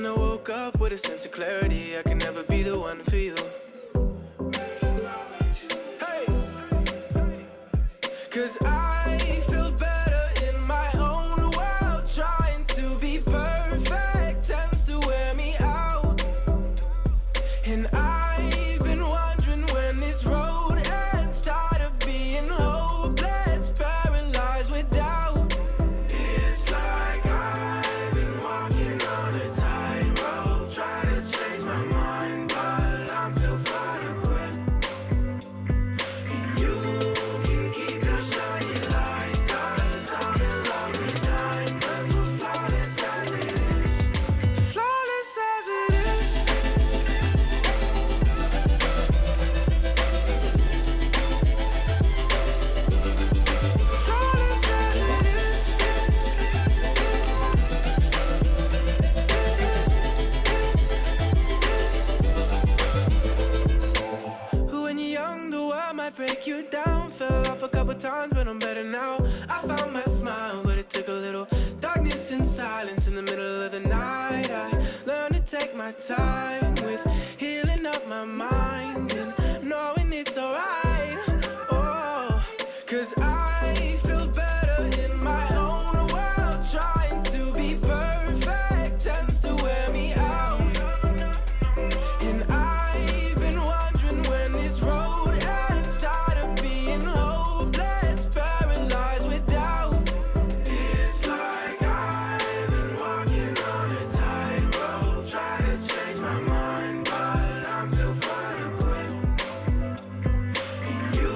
And I woke up with a sense of clarity. I can never be the one for you. Hey, 'cause I feel better in my own world. Trying to be perfect tends to wear me out. And I've been wondering when this road ends. Tired of being hopeless, paralyzed with doubt. It's like I've been walking on a tightrope, trying to change my mind, but I'm too far to quit. And you can keep your shiny light, 'cause I'm in love with diamonds, we're flawless as it is. Flawless as it is. Flawless as it is. When you're young, the world might break you down. Fell off a couple times, but I'm better now. I found my smile, but it took a little darkness and silence in the middle of the night. I learned to take my time with healing up my mind and knowing it's alright. Oh, 'cause I feel better in my own world. Trying to be perfect tends to wear me out. And I've been wondering when this road ends. Tired of being hopeless, paralyzed with doubt. It's like I've been walking on a tightrope, trying to change my mind, but I'm too far to quit. And you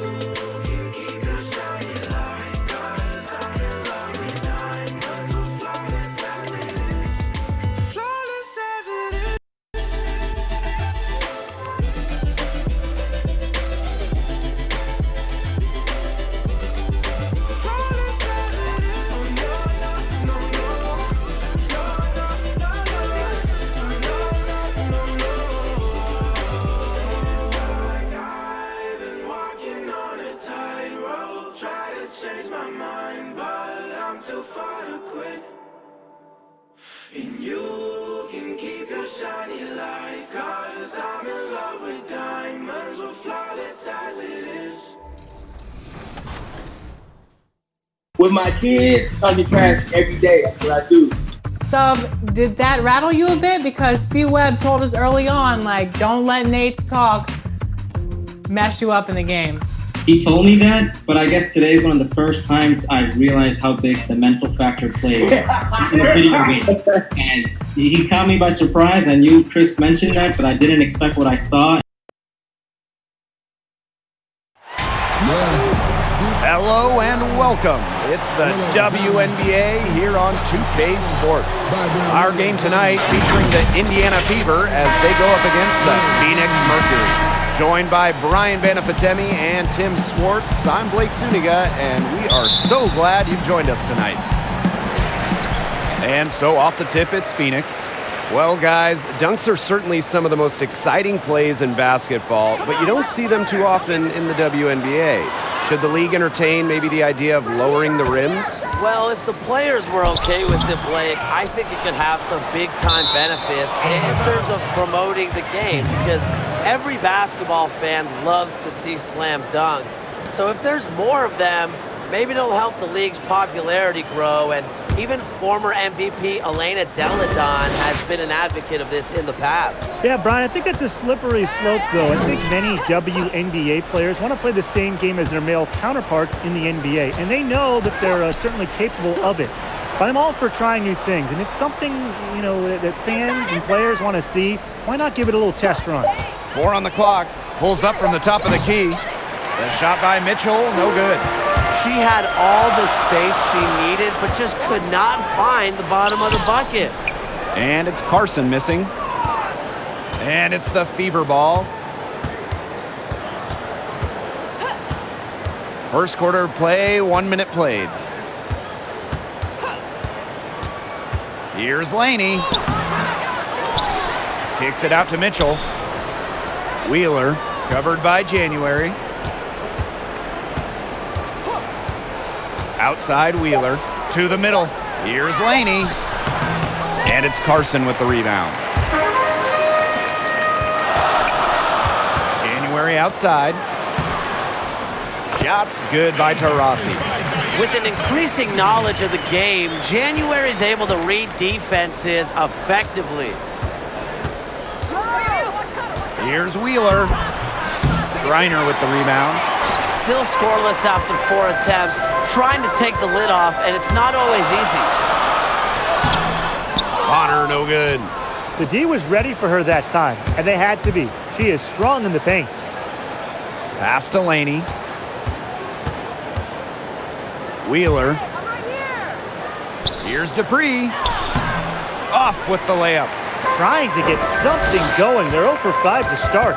can keep your shiny light, 'cause I'm in love with diamonds, we're flawless as it is. Flawless as it is. Flawless as it is. Oh no, no, no, no. No, no, no, no. No, no, no, no. It's like I've been walking on a tightrope, try to change my mind, but I'm too far to quit. And you can keep your shiny light, 'cause I'm in love with diamonds, we're flawless as it is. With my kids, under trash every day. That's what I do. Sub, did that rattle you a bit? Because C-Web told us early on, like, don't let Nate's talk mess you up in the game. He told me that, but I guess today is one of the first times I realized how big the mental factor plays in a video game. And he caught me by surprise. I knew Chris mentioned that, but I didn't expect what I saw. Hello and welcome. It's the WNBA here on 2K Sports. Our game tonight featuring the Indiana Fever as they go up against the Phoenix Mercury. Joined by Brian Vanafitemi and Tim Swartz, I'm Blake Suniga, and we are so glad you've joined us tonight. And so off the tip, it's Phoenix. Well, guys, dunks are certainly some of the most exciting plays in basketball, but you don't see them too often in the WNBA. Should the league entertain maybe the idea of lowering the rims? Well, if the players were okay with it, Blake, I think it could have some big-time benefits in terms of promoting the game, because every basketball fan loves to see slam dunks. So if there's more of them, maybe it'll help the league's popularity grow, and even former MVP Elena Deladon has been an advocate of this in the past. Yeah, Brian, I think it's a slippery slope, though. I think many WNBA players want to play the same game as their male counterparts in the NBA, and they know that they're certainly capable of it. But I'm all for trying new things, and it's something, you know, that fans and players want to see. Why not give it a little test run? 4 on the clock, pulls up from the top of the key. The shot by Mitchell, no good. She had all the space she needed, but just could not find the bottom of the bucket. And it's Carson missing. And it's the Fever ball. First quarter play, 1 minute played. Here's Laney. Kicks it out to Mitchell. Wheeler, covered by January. Outside Wheeler, to the middle. Here's Laney. And it's Carson with the rebound. January outside. Shots good by Taurasi. With an increasing knowledge of the game, January is able to read defenses effectively. Here's Wheeler. Griner with the rebound. Still scoreless after 4 attempts, trying to take the lid off, and it's not always easy. Bonner, no good. The D was ready for her that time, and they had to be. She is strong in the paint. Pass to Laney. Wheeler. Here's Dupree. Off with the layup. Trying to get something going. They're 0 for 5 to start.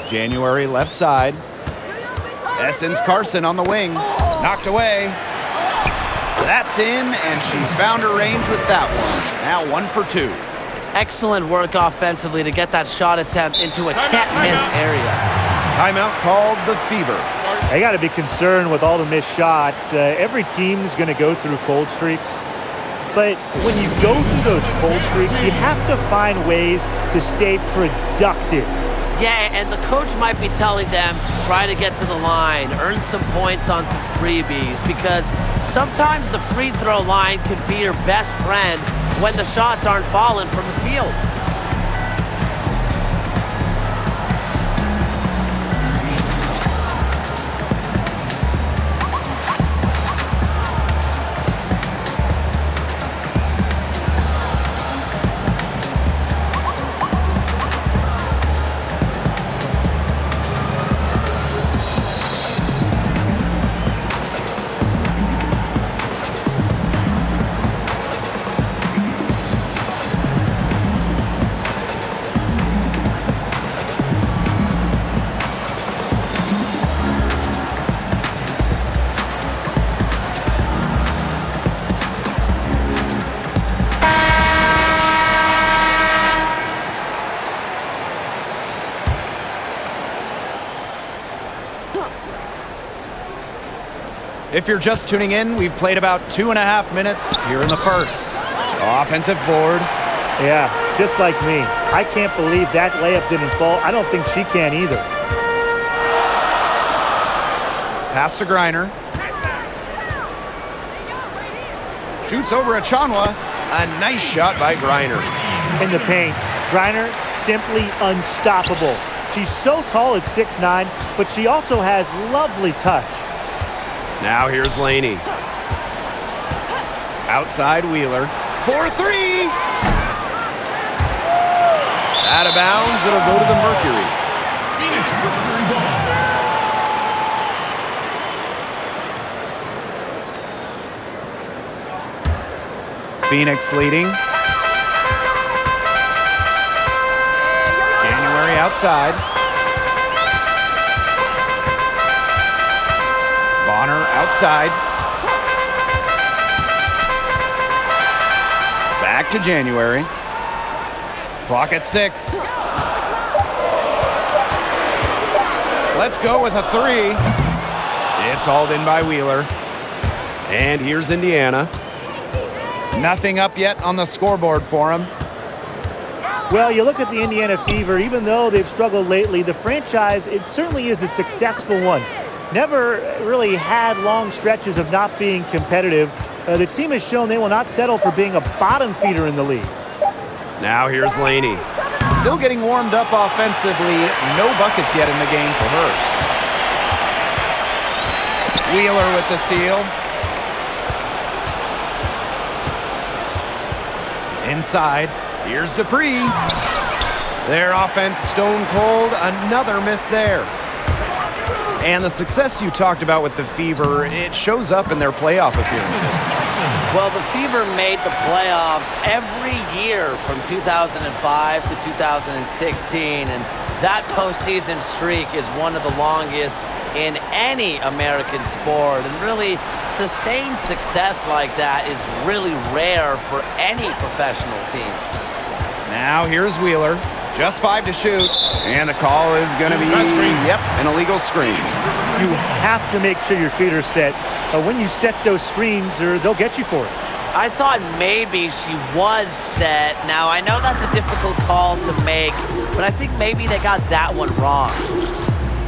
January left side. Essence Carson on the wing. Knocked away. That's in, and she's found her range with that one. Now 1 for 2. Excellent work offensively to get that shot attempt into a can't-miss area. Timeout called the Fever. They got to be concerned with all the missed shots. Every team is going to go through cold streaks. But when you go through those cold streaks, you have to find ways to stay productive. Yeah, and the coach might be telling them to try to get to the line, earn some points on some freebies, because sometimes the free throw line could be your best friend when the shots aren't falling from the field. If you're just tuning in, we've played about 2.5 minutes here in the first. Offensive board. Yeah, just like me. I can't believe that layup didn't fall. I don't think she can either. Pass to Griner. Shoots over at Chanwa. A nice shot by Griner. In the paint, Griner simply unstoppable. She's so tall at 6'9", but she also has lovely touch. Now here's Laney. Outside Wheeler. 4-3! Out of bounds, it'll go to the Mercury. Phoenix Mercury ball. Phoenix leading. January outside. Bonner outside. Back to January. Clock at 6. Let's go with a 3. It's hauled in by Wheeler. And here's Indiana. Nothing up yet on the scoreboard for them. Well, you look at the Indiana Fever, even though they've struggled lately, the franchise, it certainly is a successful one. Never really had long stretches of not being competitive. The team has shown they will not settle for being a bottom feeder in the league. Now here's Laney. Still getting warmed up offensively. No buckets yet in the game for her. Wheeler with the steal. Inside, here's Dupree. Their offense stone cold, another miss there. And the success you talked about with the Fever, it shows up in their playoff appearances. Well, the Fever made the playoffs every year from 2005 to 2016, and that postseason streak is one of the longest in any American sport, and really sustained success like that is really rare for any professional team. Now here's Wheeler, just 5 to shoot, And the call is going to be, an illegal screen. You have to make sure your feet are set. When you set those screens, or they'll get you for it. I thought maybe she was set. Now, I know that's a difficult call to make, but I think maybe they got that one wrong.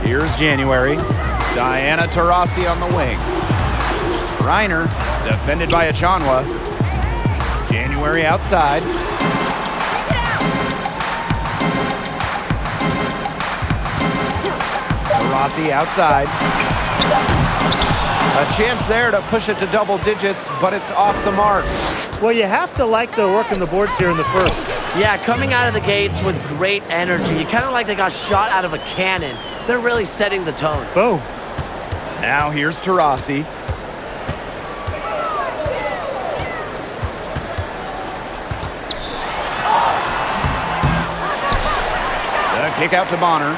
Here's January. Diana Taurasi on the wing. Reiner, defended by Achanwa. January outside. Taurasi outside. A chance there to push it to double digits, but it's off the mark. Well, you have to like their work on the boards here in the first. Yeah, coming out of the gates with great energy. Kind of like they got shot out of a cannon. They're really setting the tone. Boom. Now here's Taurasi. The kick out to Bonner.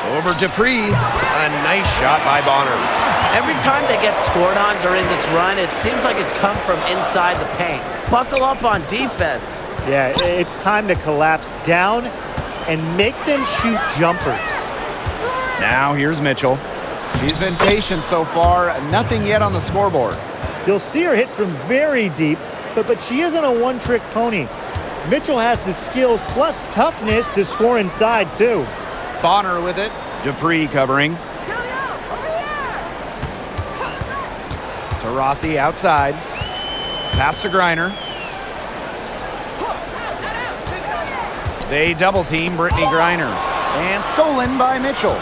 Over Dupree. A nice shot by Bonner. Every time they get scored on during this run, it seems like it's come from inside the paint. Buckle up on defense. Yeah, it's time to collapse down and make them shoot jumpers. Now here's Mitchell. She's been patient so far. Nothing yet on the scoreboard. You'll see her hit from very deep, but she isn't a one-trick pony. Mitchell has the skills plus toughness to score inside, too. Bonner with it. Dupree covering. Taurasi outside. Pass to Griner. They double team Brittany Griner. And stolen by Mitchell.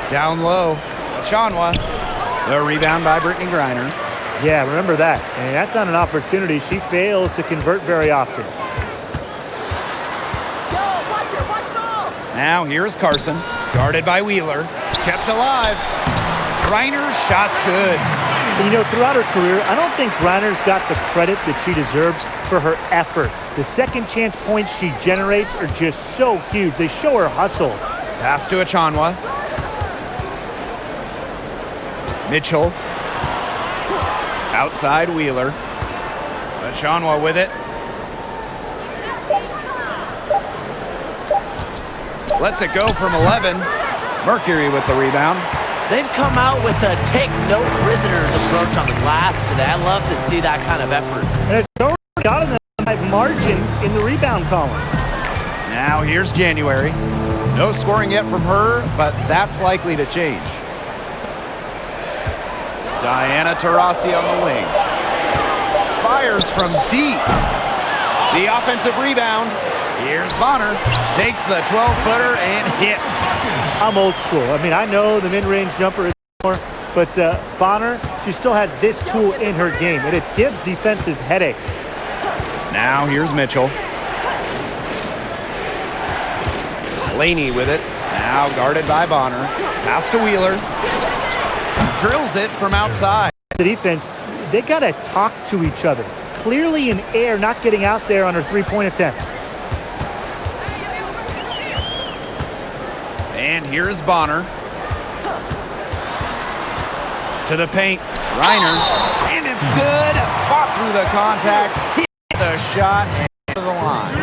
Down low. Achanwa. The rebound by Brittany Griner. Yeah, remember that. And that's not an opportunity she fails to convert very often. Now here's Carson. Guarded by Wheeler. Kept alive. Griner's shot's good. And you know, throughout her career, I don't think Griner's got the credit that she deserves for her effort. The second chance points she generates are just so huge. They show her hustle. Pass to Achanwa. Mitchell. Outside Wheeler. Achanwa with it. Lets it go from 11. Mercury with the rebound. They've come out with a take no prisoners approach on the glass today. I love to see that kind of effort. And it's already got a margin in the rebound column. Now here's January. No scoring yet from her, but that's likely to change. Diana Taurasi on the wing. Fires from deep. The offensive rebound. Here's Bonner. Takes the 12-footer and hits. I'm old school. I mean, I know the mid-range jumper is more, but Bonner, she still has this tool in her game, and it gives defenses headaches. Now here's Mitchell. Laney with it. Now guarded by Bonner. Pass to Wheeler. Drills it from outside. The defense, they got to talk to each other. Clearly in air, not getting out there on her three-point attempt. And here's Bonner. To the paint. Reiner. And it's good. Fought through the contact. Hit the shot and to the line.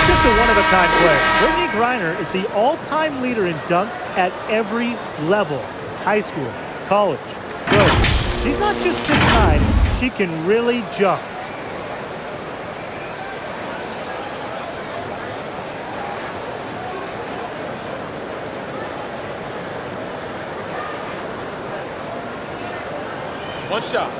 Just a one-of-a-kind player. Brittany Griner is the all-time leader in dunks at every level. High school, college, pro. She's not just 6'9", she can really jump. One shot.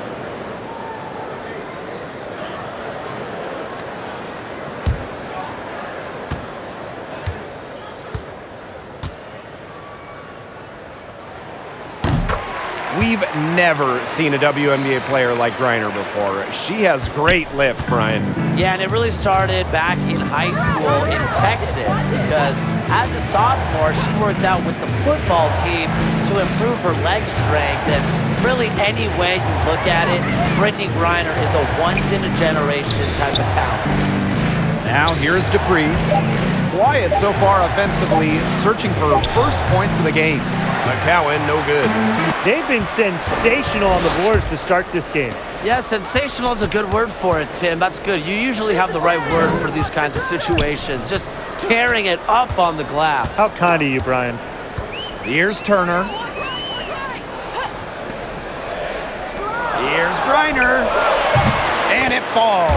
We've never seen a WNBA player like Griner before. She has great lift, Brian. Yeah, and it really started back in high school in Texas because as a sophomore, she worked out with the football team to improve her leg strength. And really, any way you look at it, Brittany Griner is a once-in-a-generation type of talent. Now here's Dupree. Quiet so far offensively, searching for first points of the game. McCowan, no good. They've been sensational on the boards to start this game. Yeah, sensational is a good word for it, Tim. That's good. You usually have the right word for these kinds of situations. Just tearing it up on the glass. How kind of you, Brian. Here's Turner. Here's Griner. And it falls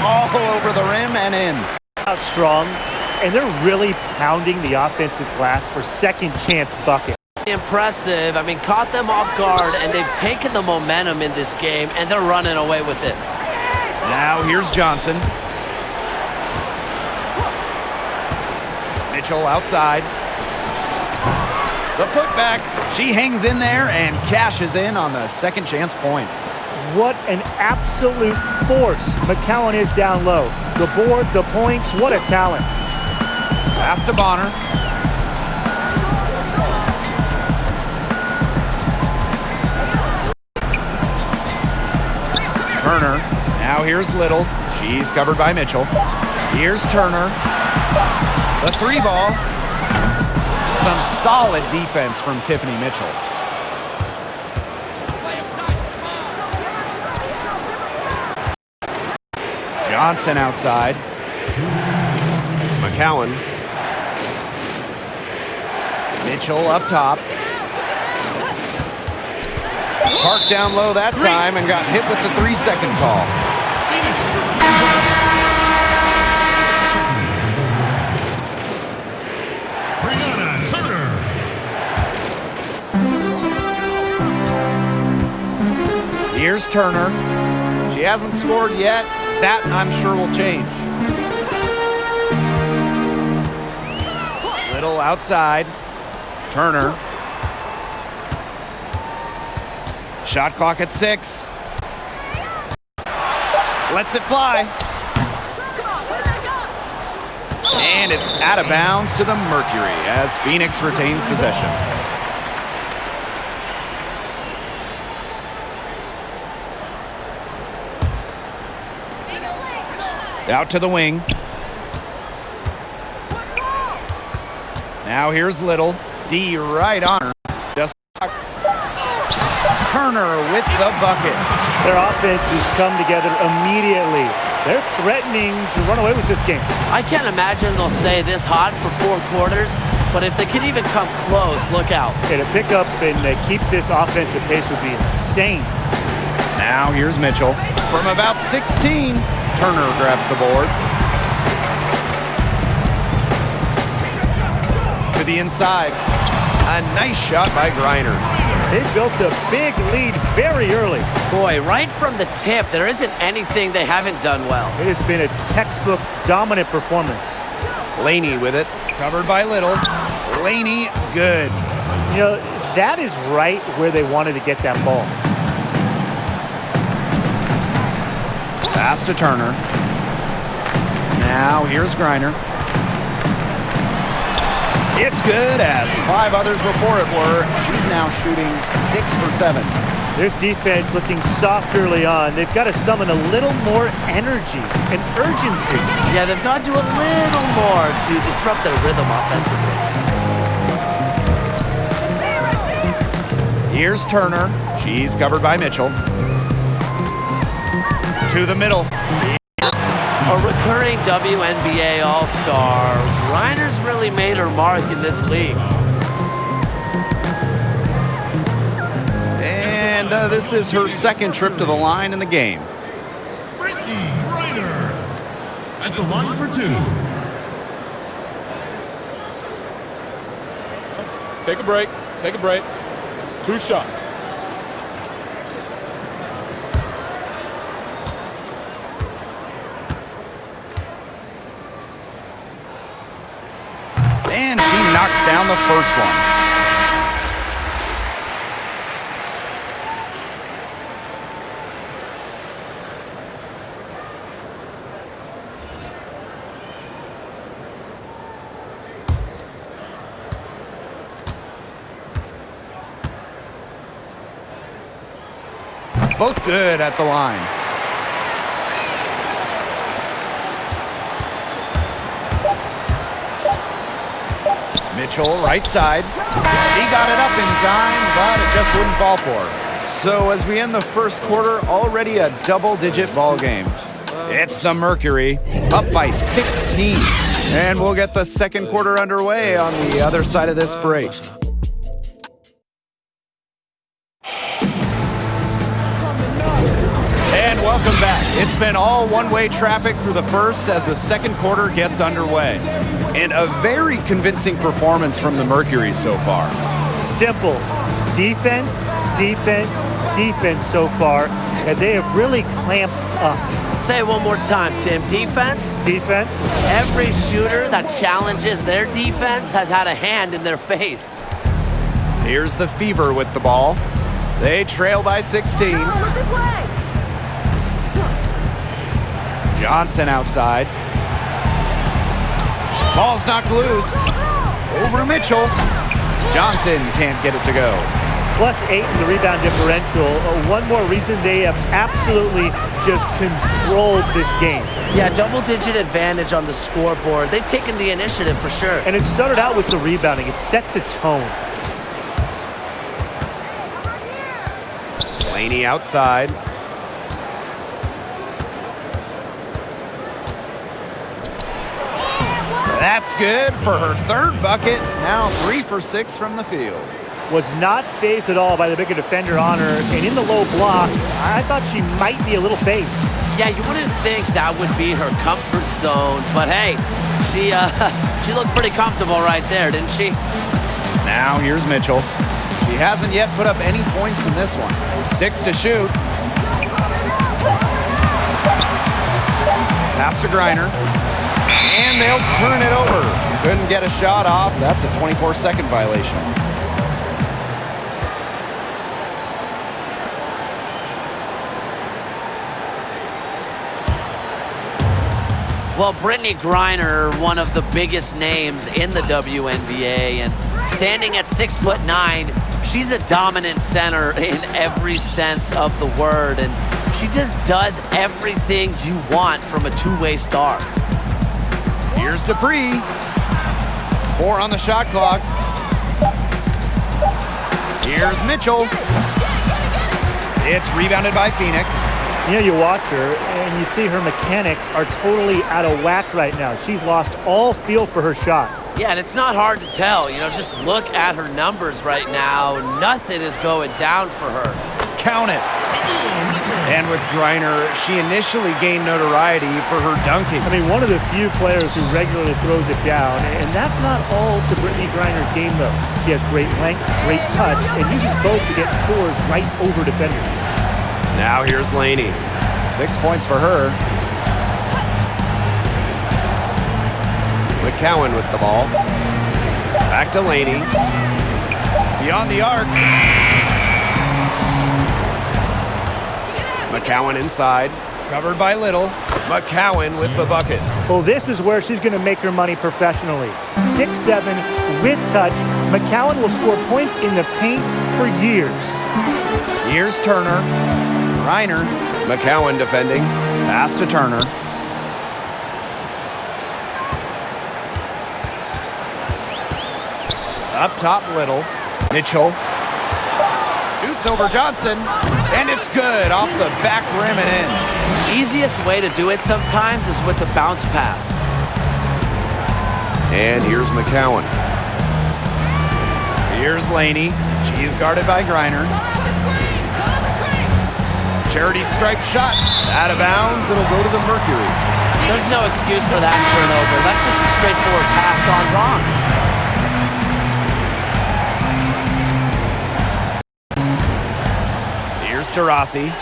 all over the rim and in. How strong. And they're really pounding the offensive glass for second chance bucket. Impressive. I mean, caught them off guard, and they've taken the momentum in this game, and they're running away with it. Now here's Johnson. Mitchell outside. The putback. She hangs in there and cashes in on the second chance points. What an absolute force McCowan is down low. The board, the points, what a talent. Pass to Bonner. Turner. Now here's Little. She's covered by Mitchell. Here's Turner. The three ball. Some solid defense from Tiffany Mitchell. Johnson outside. McCowan. Mitchell up top. Parked down low that time and got hit with the 3-second call. Brianna Turner. Here's Turner. She hasn't scored yet. That, I'm sure, will change. Little outside. Turner. Shot clock at 6. Lets it fly. And it's out of bounds to the Mercury as Phoenix retains possession. Out to the wing. Now here's Little. D right on her. Just Turner with the bucket. Their offense has come together immediately. They're threatening to run away with this game. I can't imagine they'll stay this hot for 4 quarters, but if they can even come close, look out. Okay, to pick up and keep this offensive pace would be insane. Now here's Mitchell. From about 16, Turner grabs the board. To the inside. A nice shot by Griner. They built a big lead very early. Boy, right from the tip, there isn't anything they haven't done well. It has been a textbook dominant performance. Laney with it. Covered by Little. Laney, good. You know, that is right where they wanted to get that ball. Pass to Turner. Now here's Griner. It's good, as 5 others before it were. She's now shooting 6 for 7. This defense looking soft early on. They've got to summon a little more energy and urgency. Yeah, they've got to do a little more to disrupt their rhythm offensively. Here's Turner. She's covered by Mitchell. To the middle. A recurring WNBA All-Star, Griner's really made her mark in this league. And this is her second trip to the line in the game. Brittany Griner at the line for 2. Take a break. Take a break. 2 shots. And she knocks down the first one. Both good at the line. Mitchell, right side. He got it up in time, but it just wouldn't fall for her. So as we end the first quarter, already a double-digit ball game. It's the Mercury, up by 16. And we'll get the second quarter underway on the other side of this break. And welcome back. It's been all one-way traffic through the first as the second quarter gets underway. And a very convincing performance from the Mercury so far. Simple. Defense, defense, defense so far, and they have really clamped up. Say it one more time, Tim. Defense? Defense. Every shooter that challenges their defense has had a hand in their face. Here's the Fever with the ball. They trail by 16. Look this way. Johnson outside. Ball's knocked loose. Over Mitchell. Johnson can't get it to go. +8 in the rebound differential. One more reason they have absolutely just controlled this game. Yeah, double-digit advantage on the scoreboard. They've taken the initiative for sure. And it started out with the rebounding. It sets a tone. Laney outside. That's good for her third bucket. Now 3 for 6 from the field. Was not fazed at all by the bigger defender on her. And in the low block, I thought she might be a little fazed. Yeah, you wouldn't think that would be her comfort zone. But hey, she looked pretty comfortable right there, didn't she? Now here's Mitchell. She hasn't yet put up any points in this one. 6 to shoot. Pass to Griner. And they'll turn it over. Couldn't get a shot off. That's a 24-second violation. Well, Brittany Griner, one of the biggest names in the WNBA, and standing at 6'9", she's a dominant center in every sense of the word, and she just does everything you want from a two-way star. Here's Dupree. 4 on the shot clock. Here's Mitchell. It's rebounded by Phoenix. You know, you watch her and you see her mechanics are totally out of whack right now. She's lost all feel for her shot. Yeah, and it's not hard to tell. You know, just look at her numbers right now. Nothing is going down for her. Count it. And with Griner, she initially gained notoriety for her dunking. I mean, one of the few players who regularly throws it down, and that's not all to Brittany Griner's game, though. She has great length, great touch, and uses both to get scores right over defenders. Now here's Laney. 6 points for her. McCowan with the ball. Back to Laney. Beyond the arc. McCowan inside. Covered by Little. McCowan with the bucket. Well, this is where she's going to make her money professionally. 6'7", with touch. McCowan will score points in the paint for years. Here's Turner. Griner. McCowan defending. Pass to Turner. Up top, Little. Mitchell. Shoots over Johnson. And it's good off the back rim and in. Easiest way to do it sometimes is with the bounce pass. And here's McCowan. Here's Laney. She's guarded by Griner. Charity stripe shot. Out of bounds. It'll go to the Mercury. There's no excuse for that turnover. That's just a straightforward pass gone wrong. Here's Taurasi.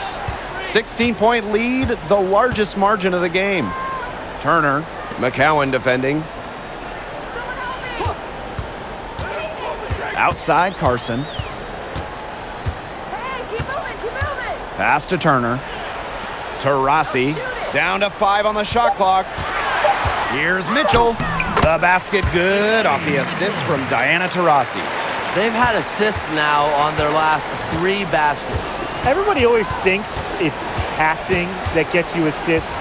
16-point lead, the largest margin of the game. Turner. McCowan defending. Outside Carson. Pass to Turner. Taurasi. Down to 5 on the shot clock. Here's Mitchell. The basket good off the assist from Diana Taurasi. They've had assists now on their last 3 baskets. Everybody always thinks it's passing that gets you assists,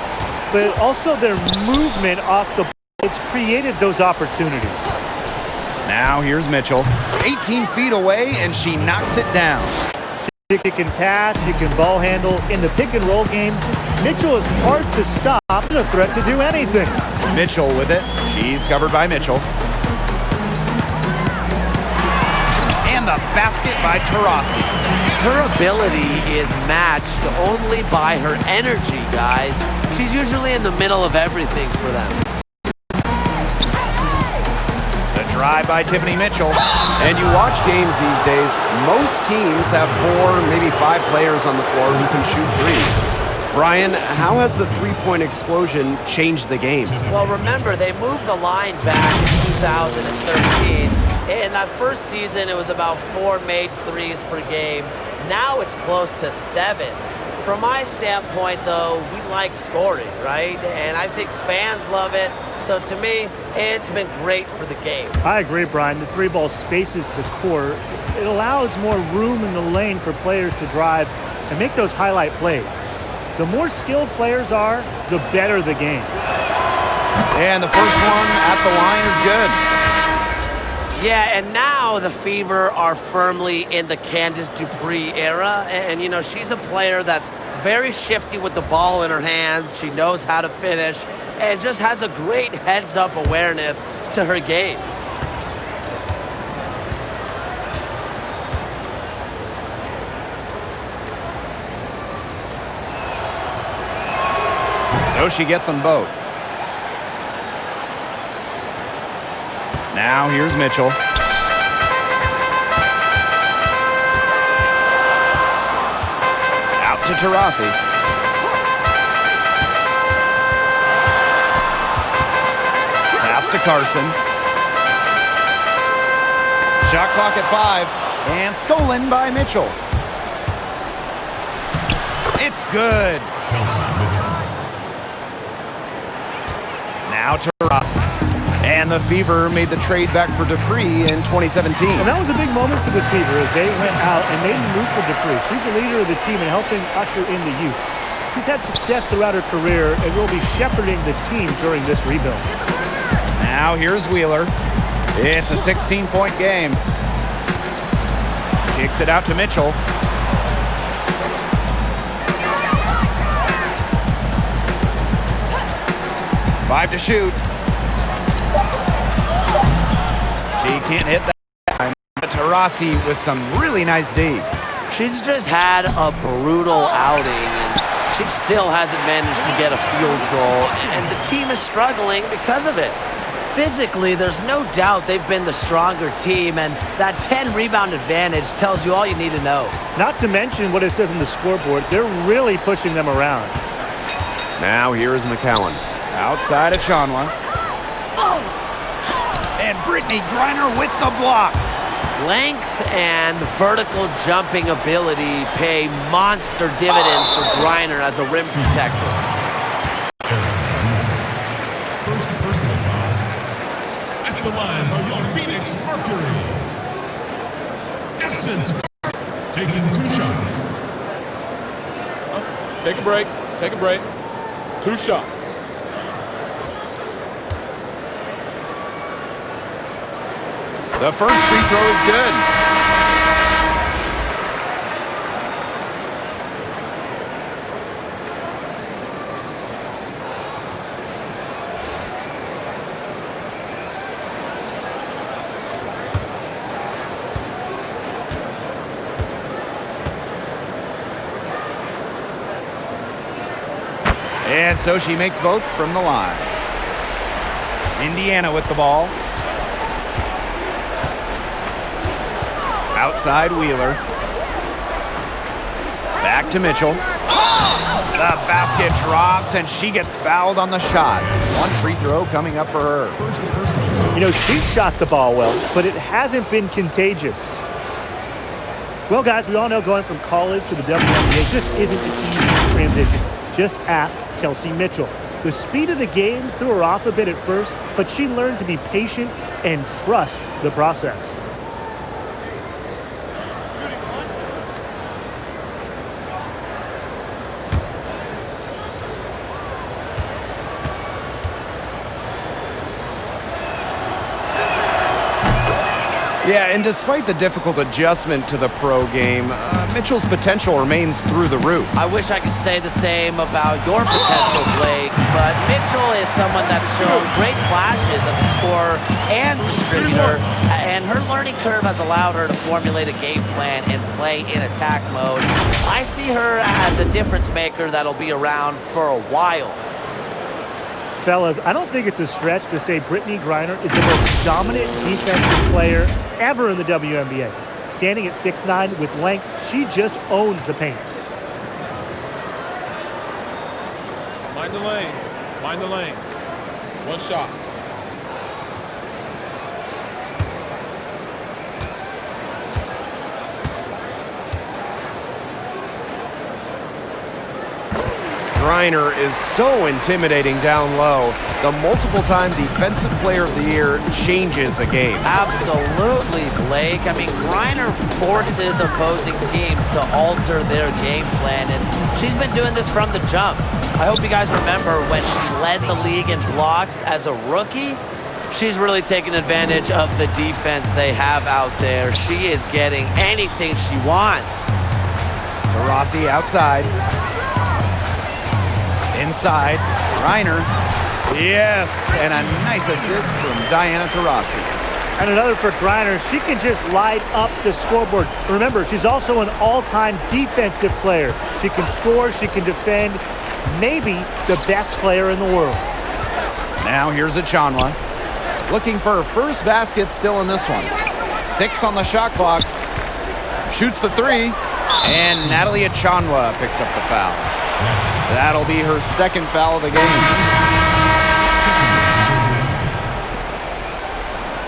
but also their movement off the ball. It's created those opportunities. Now here's Mitchell. 18 feet away, and she knocks it down. She can pass, she can ball handle. In the pick and roll game, Mitchell is hard to stop. She's a threat to do anything. Mitchell with it. She's covered by Mitchell. And the basket by Taurasi. Her ability is matched only by her energy, guys. She's usually in the middle of everything for them. The drive by Tiffany Mitchell. And you watch games these days, most teams have 4, maybe 5 players on the floor who can shoot threes. Brian, how has the three-point explosion changed the game? Well, remember, they moved the line back in 2013. In that first season, it was about 4 made threes per game. Now it's close to 7. From my standpoint, though, we like scoring, right? And I think fans love it. So to me, it's been great for the game. I agree, Brian. The three ball spaces the court. It allows more room in the lane for players to drive and make those highlight plays. The more skilled players are, the better the game. And the first one at the line is good. Yeah, and now the Fever are firmly in the Candace Dupree era. And you know, she's a player that's very shifty with the ball in her hands. She knows how to finish and just has a great heads-up awareness to her game. So she gets them both. Now here's Mitchell. Out to Taurasi. Pass to Carson. Shot clock at 5. And stolen by Mitchell. It's good. Kelsey Mitchell. Now Taurasi. And the Fever made the trade back for Dupree in 2017. And that was a big moment for the Fever as they went out and made a move for Dupree. She's the leader of the team and helping usher in the youth. She's had success throughout her career and will be shepherding the team during this rebuild. Now here's Wheeler. It's a 16-point game. Kicks it out to Mitchell. Five to shoot. She can't hit that time. Taurasi with some really nice D. She's just had a brutal outing, and she still hasn't managed to get a field goal, and the team is struggling because of it. Physically, there's no doubt they've been the stronger team, and that 10-rebound advantage tells you all you need to know. Not to mention what it says on the scoreboard, they're really pushing them around. Now here is McCowan. Outside of Chanwa. And Brittany Griner with the block. Length and vertical jumping ability pay monster dividends for Griner as a rim protector. First personal foul. At the line for your Phoenix Mercury. Essence taking 2 shots. Take a break. Take a break. 2 shots. The first free throw is good. And so she makes both from the line. Indiana with the ball. Outside Wheeler. Back to Mitchell. The basket drops and she gets fouled on the shot. 1 free throw coming up for her. You know, she shot the ball well, but it hasn't been contagious. Well, guys, we all know going from college to the WNBA just isn't an easy transition. Just ask Kelsey Mitchell. The speed of the game threw her off a bit at first, but she learned to be patient and trust the process. Yeah, and despite the difficult adjustment to the pro game, Mitchell's potential remains through the roof. I wish I could say the same about your potential, Blake, but Mitchell is someone that's shown great flashes of a scorer and distributor, and her learning curve has allowed her to formulate a game plan and play in attack mode. I see her as a difference maker that'll be around for a while. Fellas, I don't think it's a stretch to say Brittany Griner is the most dominant defensive player ever in the WNBA. Standing at 6'9" with length, she just owns the paint. Mind the lanes. Mind the lanes. One shot. Griner is so intimidating down low. The multiple-time Defensive Player of the Year changes a game. Absolutely, Blake. I mean, Griner forces opposing teams to alter their game plan, and she's been doing this from the jump. I hope you guys remember when she led the league in blocks as a rookie. She's really taken advantage of the defense they have out there. She is getting anything she wants. Taurasi outside. Inside, Griner. Yes, and a nice assist from Diana Taurasi. And another for Griner. She can just light up the scoreboard. Remember, she's also an all-time defensive player. She can score, she can defend. Maybe the best player in the world. Now here's Achanwa. Looking for her first basket still in this one. 6 on the shot clock. Shoots the 3. And Natalie Achanwa picks up the foul. That'll be her second foul of the game.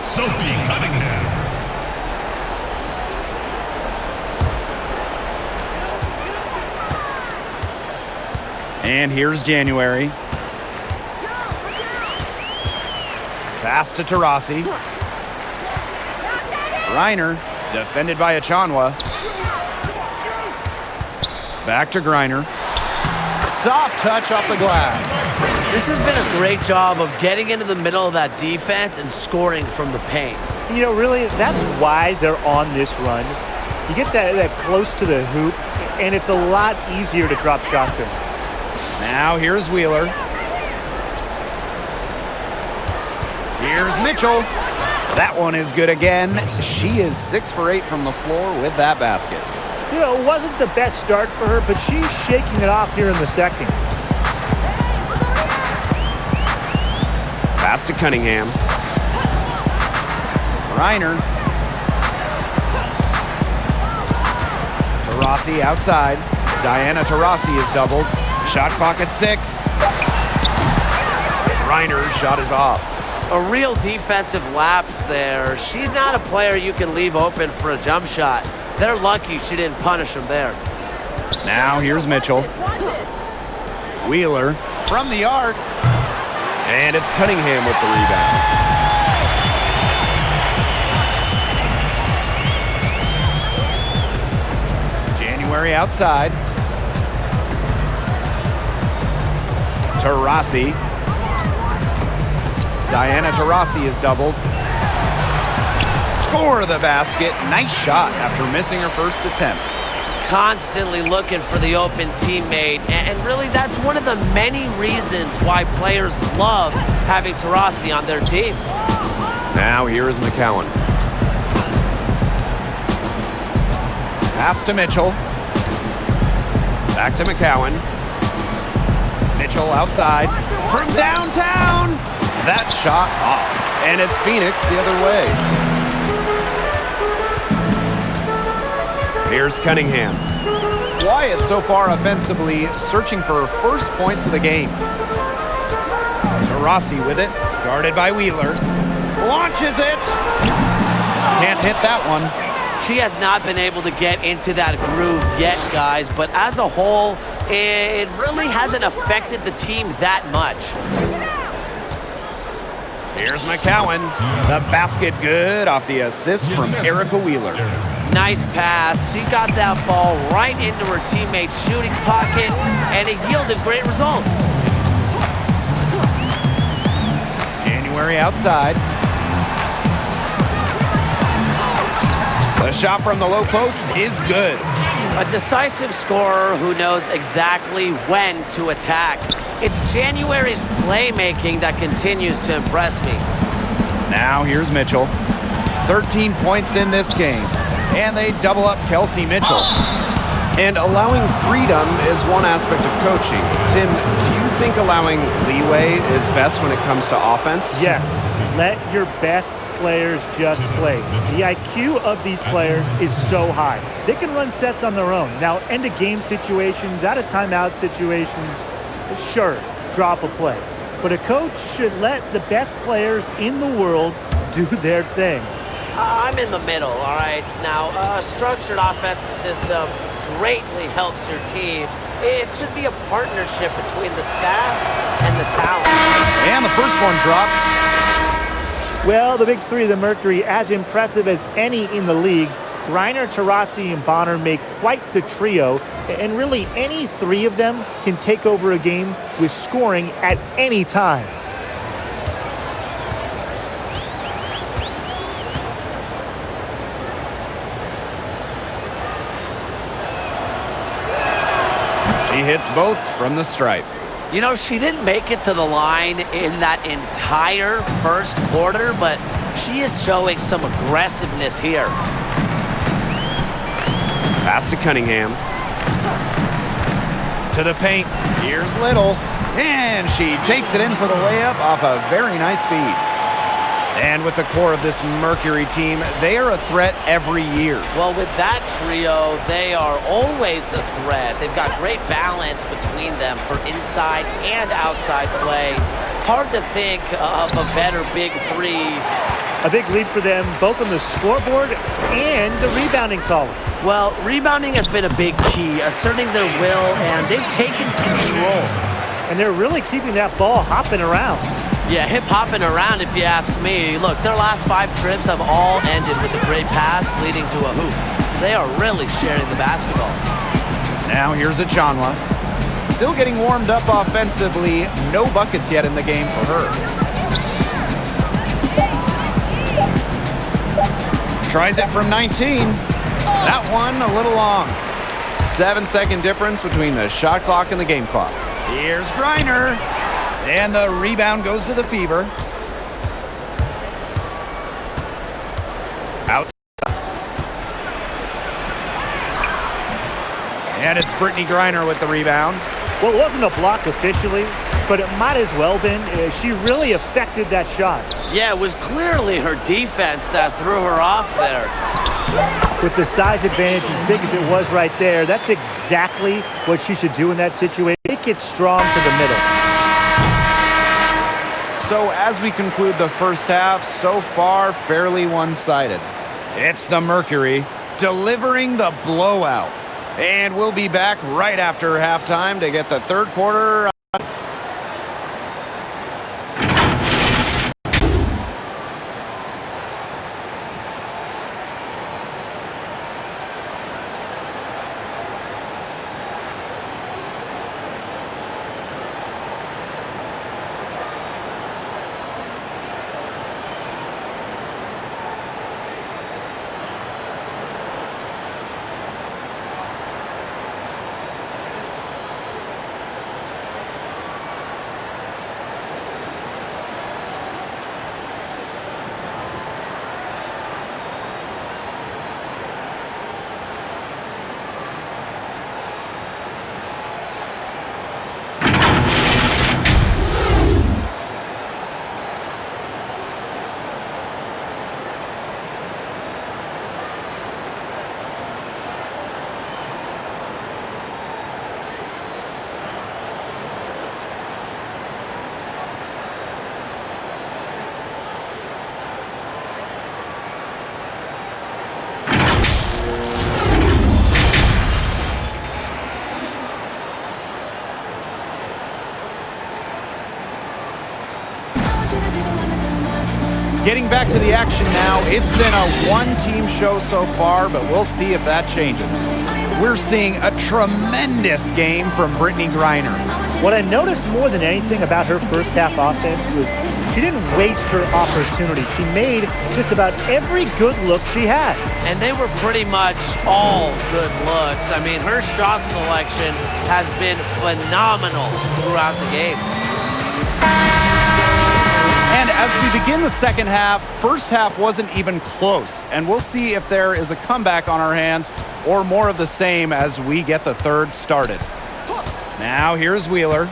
Sophie Cunningham. And here's January. Pass to Taurasi. Griner, defended by Achanwa. Back to Griner. Soft touch off the glass. This has been a great job of getting into the middle of that defense and scoring from the paint. You know, really, that's why they're on this run. You get that close to the hoop, and it's a lot easier to drop shots in. Now here's Wheeler. Here's Mitchell. That one is good again. She is 6 for 8 from the floor with that basket. You know, it wasn't the best start for her, but she's shaking it off here in the second. Pass to Cunningham. Griner. Taurasi outside. Diana Taurasi is doubled. Shot clock at 6. Griner's shot is off. A real defensive lapse there. She's not a player you can leave open for a jump shot. They're lucky she didn't punish him there. Now here's Mitchell. Wheeler from the arc. And it's Cunningham with the rebound. January outside. Taurasi. Diana Taurasi is doubled. Score the basket. Nice shot after missing her first attempt. Constantly looking for the open teammate, and really that's one of the many reasons why players love having Taurasi on their team. Now here is McCowan. Pass to Mitchell. Back to McCowan. Mitchell outside. From downtown. That shot off. And it's Phoenix the other way. Here's Cunningham. Wyatt so far offensively searching for her first points of the game. Taurasi with it, guarded by Wheeler. Launches it. Can't hit that one. She has not been able to get into that groove yet, guys, but as a whole, it really hasn't affected the team that much. Here's McCowan. The basket good off the assist from Erica Wheeler. Nice pass. She got that ball right into her teammate's shooting pocket, and it yielded great results. January outside. shot from the low post is good. A decisive scorer who knows exactly when to attack. It's January's playmaking that continues to impress me. Now here's Mitchell. 13 points in this game. And they double up Kelsey Mitchell. And allowing freedom is one aspect of coaching. Tim, do you think allowing leeway is best when it comes to offense? Yes. Let your best players just play. The IQ of these players is so high. They can run sets on their own. Now, end-of-game situations, out-of-timeout situations, sure, drop a play. But a coach should let the best players in the world do their thing. I'm in the middle, all right? Now, a structured offensive system greatly helps your team. It should be a partnership between the staff and the talent. And the first one drops. Well, the big three of the Mercury, as impressive as any in the league. Griner, Taurasi, and Bonner make quite the trio. And really, any three of them can take over a game with scoring at any time. She hits both from the stripe. You know, she didn't make it to the line in that entire first quarter, but she is showing some aggressiveness here. Pass to Cunningham. To the paint. Here's Little. And she takes it in for the layup off a very nice feed. And with the core of this Mercury team, they are a threat every year. Well, with that trio, they are always a threat. They've got great balance between them for inside and outside play. Hard to think of a better big three. A big lead for them, both on the scoreboard and the rebounding column. Well, rebounding has been a big key, asserting their will, and they've taken control. And they're really keeping that ball hopping around. Yeah, hip-hopping around if you ask me. Look, their last 5 trips have all ended with a great pass leading to a hoop. They are really sharing the basketball. Now here's Achanwa. Still getting warmed up offensively. No buckets yet in the game for her. Tries it from 19. That one a little long. 7-second difference between the shot clock and the game clock. Here's Griner. And the rebound goes to the Fever. Outside. And it's Brittany Griner with the rebound. Well, it wasn't a block officially, but it might as well been. She really affected that shot. Yeah, it was clearly her defense that threw her off there. With the size advantage as big as it was right there, that's exactly what she should do in that situation. Make it strong to the middle. So as we conclude the first half, so far fairly one-sided. It's the Mercury delivering the blowout. And we'll be back right after halftime to get the third quarter. Getting back to the action now, it's been a one-team show so far, but we'll see if that changes. We're seeing a tremendous game from Brittany Griner. What I noticed more than anything about her first half offense was she didn't waste her opportunity. She made just about every good look she had. And they were pretty much all good looks. I mean, her shot selection has been phenomenal throughout the game. And as we begin the second half, first half wasn't even close. And we'll see if there is a comeback on our hands or more of the same as we get the third started. Now here's Wheeler.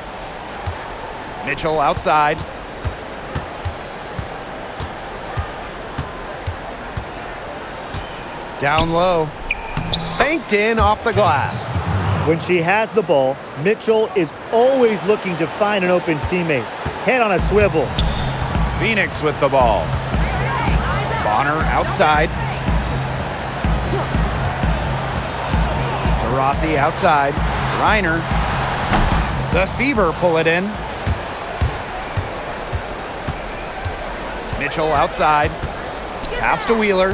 Mitchell outside. Down low. Banked in off the glass. When she has the ball, Mitchell is always looking to find an open teammate. Head on a swivel. Phoenix with the ball. Bonner outside. Taurasi outside. Reiner. The Fever pull it in. Mitchell outside. Pass to Wheeler.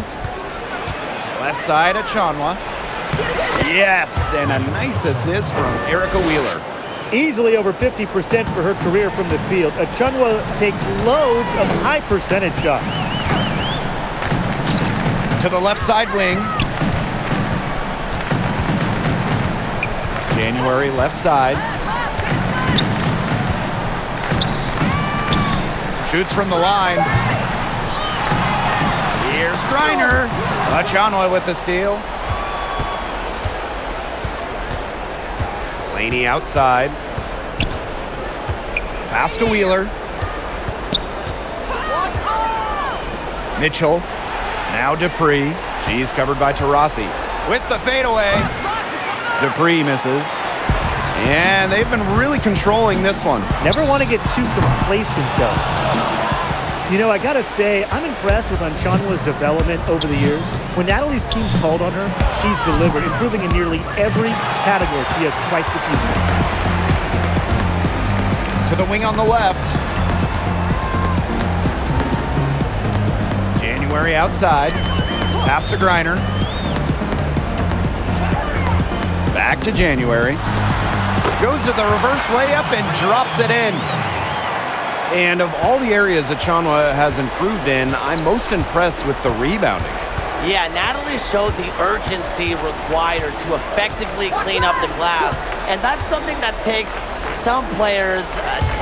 Left side at Chanwa. Yes, and a nice assist from Erica Wheeler. Easily over 50% for her career from the field. Achunwa takes loads of high percentage shots. To the left side wing. January left side. Shoots from the line. Here's Griner. Achunwa with the steal. Laney outside. Pass to Wheeler. Mitchell. Now Dupree. She's covered by Taurasi. With the fadeaway. Dupree misses. And they've been really controlling this one. Never want to get too complacent, though. You know, I got to say, I'm impressed with Achunwa's development over the years. When Natalie's team's called on her, she's delivered, improving in nearly every category. She has quite the future. To the wing on the left. January outside. Pass to Griner. Back to January. Goes to the reverse layup and drops it in. And of all the areas Achunwa has improved in, I'm most impressed with the rebounding. Yeah, Natalie showed the urgency required to effectively clean up the glass. And that's something that takes some players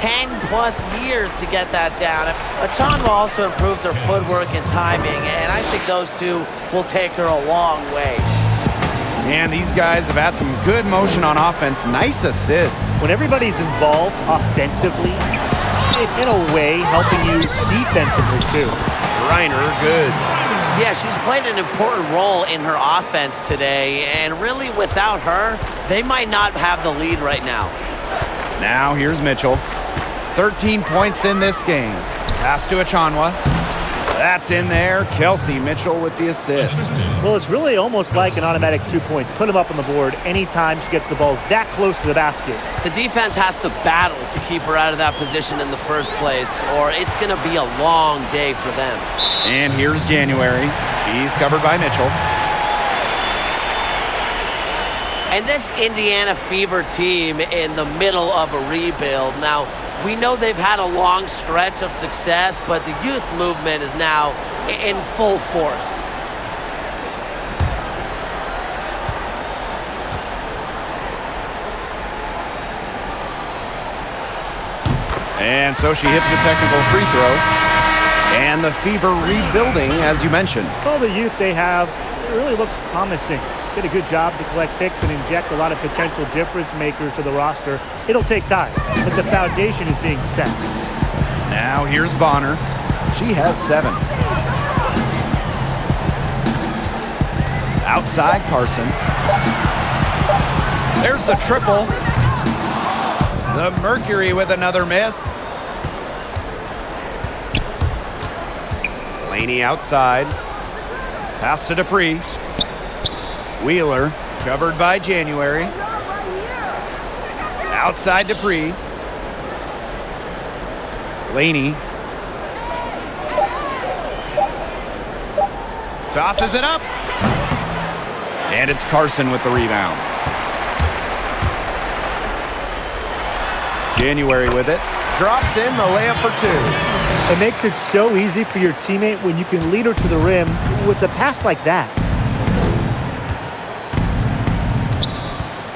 10 plus years to get that down. Achunwa also improved her footwork and timing, and I think those two will take her a long way. And these guys have had some good motion on offense. Nice assists. When everybody's involved offensively, it's in a way helping you defensively too. Reiner, good. Yeah, she's played an important role in her offense today, and really without her, they might not have the lead right now. Now here's Mitchell. 13 points in this game. Pass to Achunwa. That's in there. Kelsey Mitchell with the assist. Well, it's really almost like an automatic 2 points. Put them up on the board anytime she gets the ball that close to the basket. The defense has to battle to keep her out of that position in the first place, or it's going to be a long day for them. And here's January. He's covered by Mitchell. And this Indiana Fever team in the middle of a rebuild. Now, we know they've had a long stretch of success, but the youth movement is now in full force. And so she hits the technical free throw. And the Fever rebuilding, as you mentioned. Well, the youth they have, it really looks promising. Did a good job to collect picks and inject a lot of potential difference makers to the roster. It'll take time, but the foundation is being set. Now here's Bonner. She has 7. Outside Carson. There's the triple. The Mercury with another miss. Laney outside. Pass to Dupree. Wheeler, covered by January. Outside Dupree. Laney. Tosses it up. And it's Carson with the rebound. January with it. Drops in the layup for two. It makes it so easy for your teammate when you can lead her to the rim with a pass like that.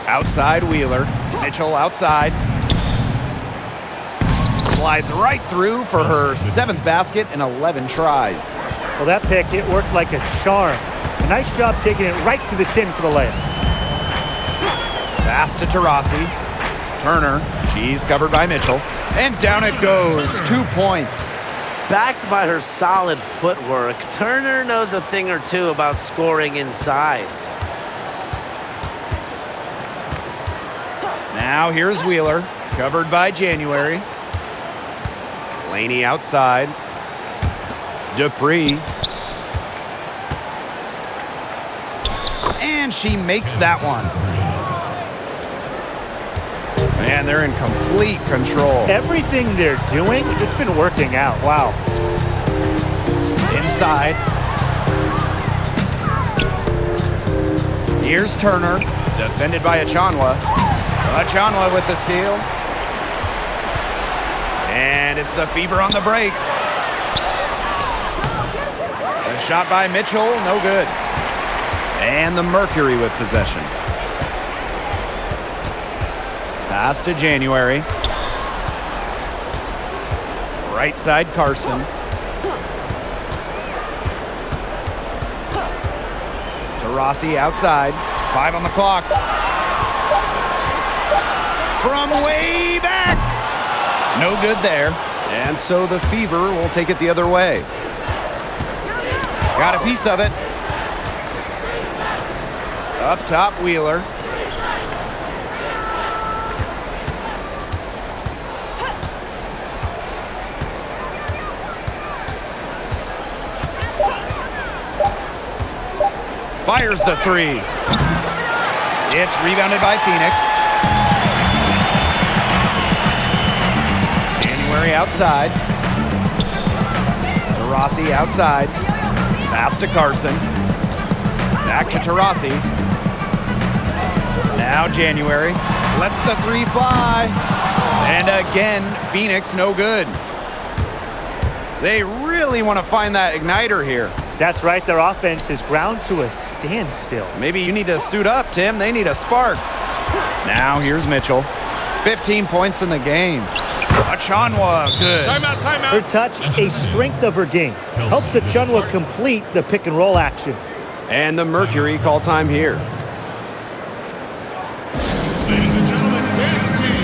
Outside Wheeler. Mitchell outside. Slides right through for her 7th basket in 11 tries. Well, that pick, it worked like a charm. A nice job taking it right to the tin for the layup. Pass to Taurasi. Turner. She's covered by Mitchell. And down it goes. 2 points. Backed by her solid footwork, Turner knows a thing or two about scoring inside. Now here's Wheeler. Covered by January. Laney outside. Dupree. And she makes that one. Man, they're in complete control. Everything they're doing, it's been working out. Wow. Inside. Here's Turner. Defended by Achanwa. Achanwa with the steal. And it's the Fever on the break. A shot by Mitchell, no good. And the Mercury with possession. Pass to January. Right side Carson. Taurasi outside. 5 on the clock. From way back. No good there. And so the Fever will take it the other way. Got a piece of it. Up top, Wheeler. Fires the three. It's rebounded by Phoenix. January outside. Taurasi outside. Pass to Carson. Back to Taurasi. Now January. Lets the three fly. And again, Phoenix no good. They really want to find that igniter here. That's right. Their offense is ground to a standstill. Maybe you need to suit up, Tim. They need a spark. Now here's Mitchell. 15 points in the game. Achanwa, good. Timeout, timeout. Her touch, a strength of her game. Helps Achanwa complete the pick and roll action. And the Mercury call time here. Ladies and gentlemen, dance team.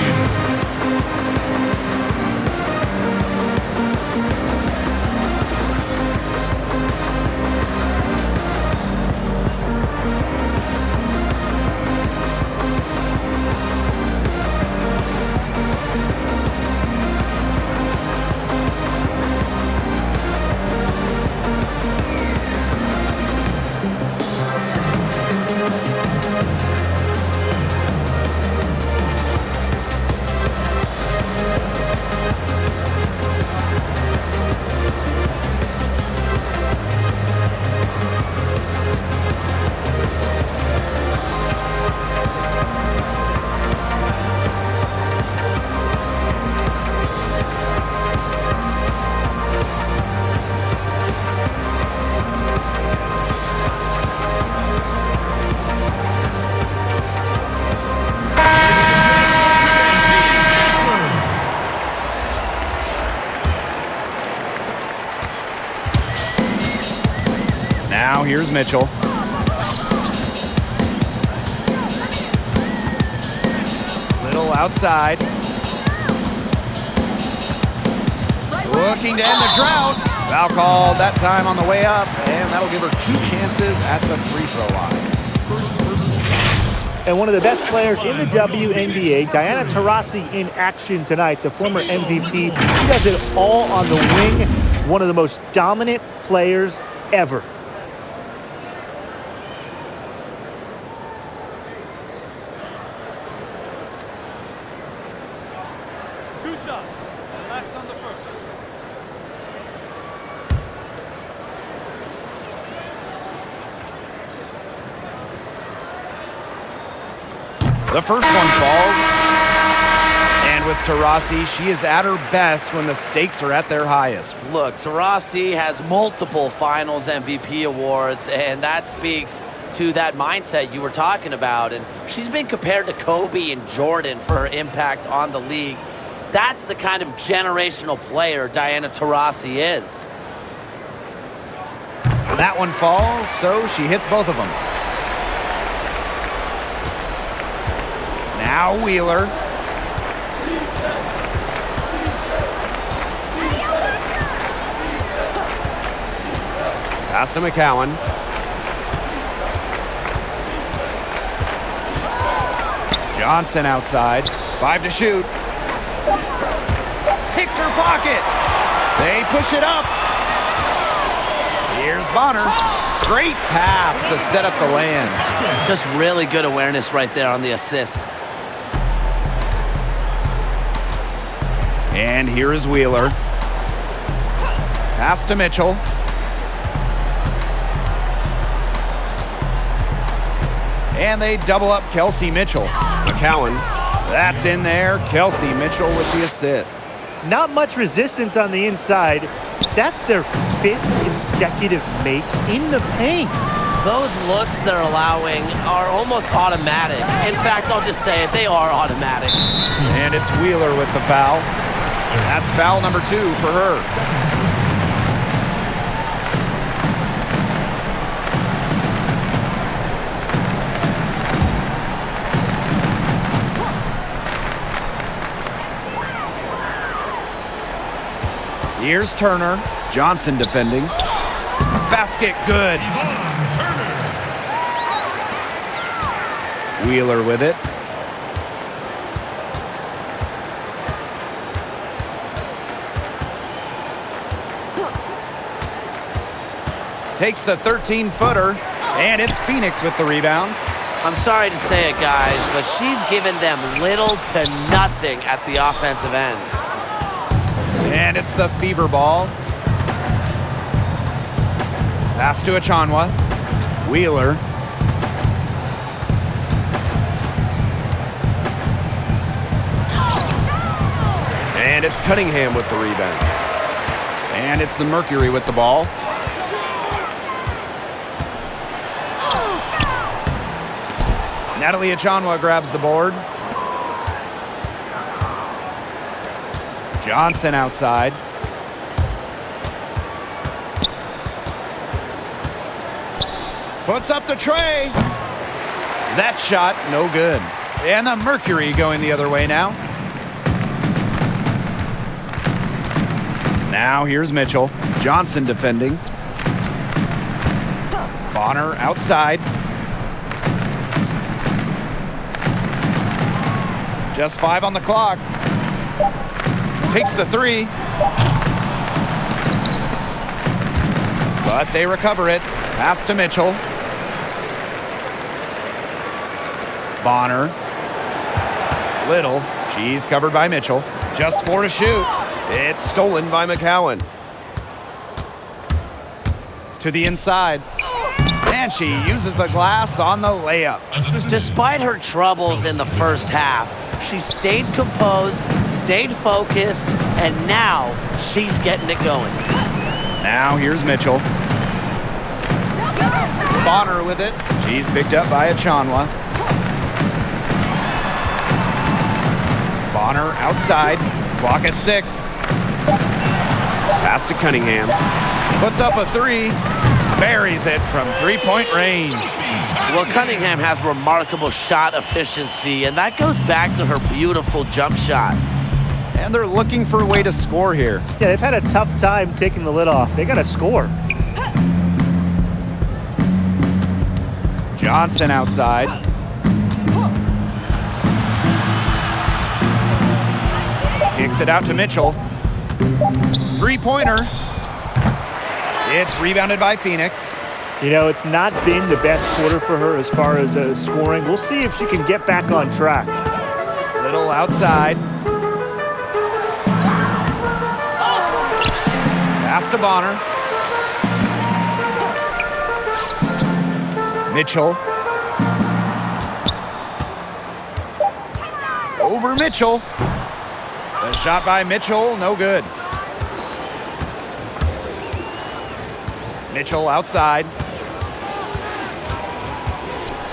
Now here's Mitchell. Little outside. Looking to end the drought. Foul called that time on the way up, and that'll give her 2 chances at the free throw line. And one of the best players in the WNBA, Diana Taurasi, in action tonight, the former MVP. She does it all on the wing. One of the most dominant players ever. The first one falls. And with Taurasi. She is at her best when the stakes are at their highest. Look, Taurasi has multiple finals MVP awards, and that speaks to that mindset you were talking about. And she's been compared to Kobe and Jordan for her impact on the league. That's the kind of generational player Diana Taurasi is. That one falls, so she hits both of them. Now Wheeler. Pass to McCowan. Johnson outside. 5 to shoot. Picked her pocket. They push it up. Here's Bonner. Great pass to set up the land. Just really good awareness right there on the assist. And here is Wheeler. Pass to Mitchell. And they double up Kelsey Mitchell. McCowan. That's in there. Kelsey Mitchell with the assist. Not much resistance on the inside. That's their 5th consecutive make in the paint. Those looks they're allowing are almost automatic. In fact, I'll just say it, they are automatic. And it's Wheeler with the foul. That's foul number 2 for her. Here's Turner. Johnson defending. Basket good. Wheeler with it. Takes the 13-footer, and it's Phoenix with the rebound. I'm sorry to say it, guys, but she's given them little to nothing at the offensive end. And it's the Fever ball. Pass to Achanwa. Wheeler. And it's Cunningham with the rebound. And it's the Mercury with the ball. Natalie Achanwa grabs the board. Johnson outside. Puts up the tray. That shot, no good. And the Mercury going the other way now. Now here's Mitchell. Johnson defending. Bonner outside. Just 5 on the clock. Takes the 3. But they recover it. Pass to Mitchell. Bonner. Little. She's covered by Mitchell. Just 4 to shoot. It's stolen by McCowan. To the inside. And she uses the glass on the layup. Despite her troubles in the first half, she stayed composed, stayed focused, and now she's getting it going. Now here's Mitchell. Bonner with it. She's picked up by Achanwa. Bonner outside. Clock at 6. Pass to Cunningham. Puts up a 3. Buries it from 3-point range. Well, Cunningham has remarkable shot efficiency, and that goes back to her beautiful jump shot. And they're looking for a way to score here. Yeah, they've had a tough time taking the lid off. They got to score. Johnson outside. Kicks it out to Mitchell. 3-pointer. It's rebounded by Phoenix. You know, it's not been the best quarter for her as far as scoring. We'll see if she can get back on track. Little outside. Pass to Bonner. Mitchell. Over Mitchell. The shot by Mitchell, no good. Mitchell outside.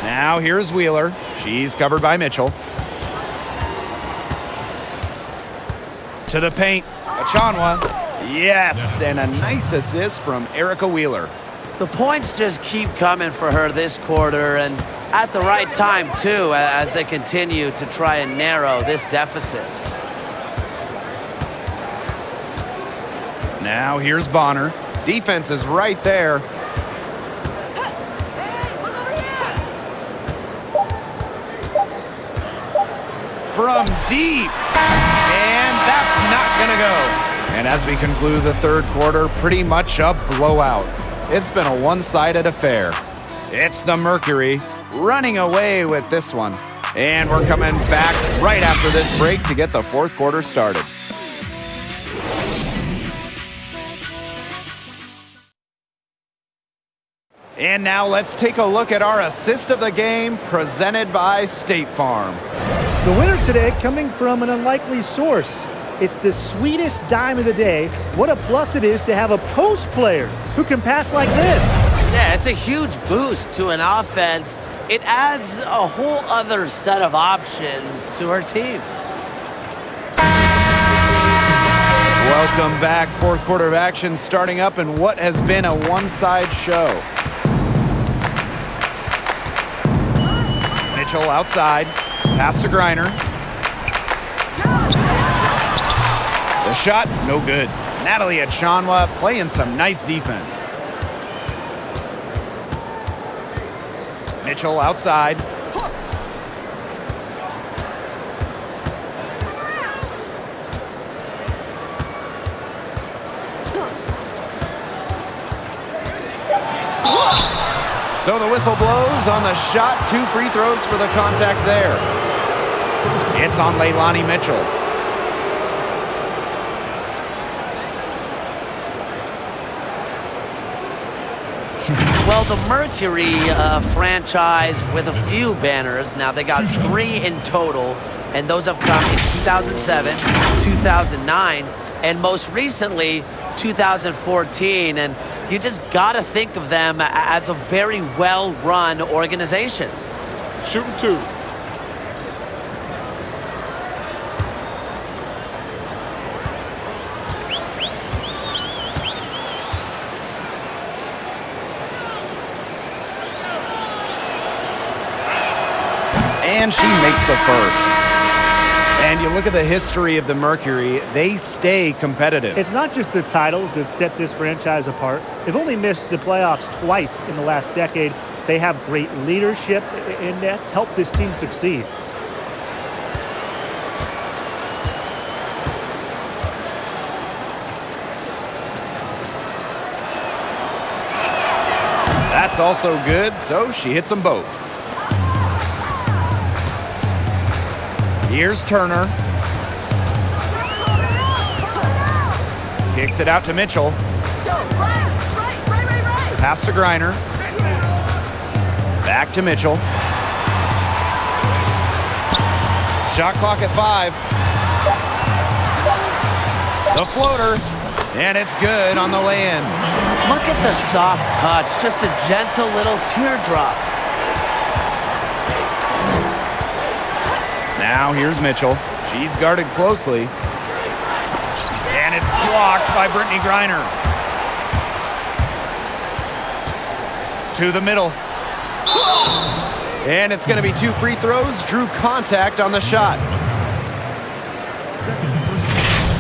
Now here's Wheeler. She's covered by Mitchell. To the paint, Achanwa. Yes, and a nice assist from Erica Wheeler. The points just keep coming for her this quarter, and at the right time, too, as they continue to try and narrow this deficit. Now here's Bonner. Defense is right there. From deep. And that's not going to go. And as we conclude the third quarter, pretty much a blowout. It's been a one-sided affair. It's the Mercury running away with this one. And we're coming back right after this break to get the fourth quarter started. And now let's take a look at our assist of the game presented by State Farm. The winner today coming from an unlikely source. It's the sweetest dime of the day. What a plus it is to have a post player who can pass like this. Yeah, it's a huge boost to an offense. It adds a whole other set of options to her team. Welcome back. Fourth quarter of action starting up in what has been a one-side show. Mitchell outside. Pass to Griner. The shot, no good. Natalie Achanwa playing some nice defense. Mitchell outside. So the whistle blows on the shot. 2 free throws for the contact there. It's on Leilani Mitchell. Well, the Mercury franchise with a few banners. Now, they got 3 in total, and those have come in 2007, 2009, and most recently, 2014. And you just got to think of them as a very well-run organization. Shooting 2. And she makes the first. And you look at the history of the Mercury, they stay competitive. It's not just the titles that set this franchise apart. They've only missed the playoffs twice in the last decade. They have great leadership, and that's helped this team succeed. That's also good, so she hits them both. Here's Turner. Kicks it out to Mitchell. Pass to Griner. Back to Mitchell. Shot clock at 5. The floater. And it's good on the lay-in. Look at the soft touch, just a gentle little teardrop. Now here's Mitchell. She's guarded closely. And it's blocked by Brittany Griner. To the middle. And it's going to be 2 free throws. Drew contact on the shot.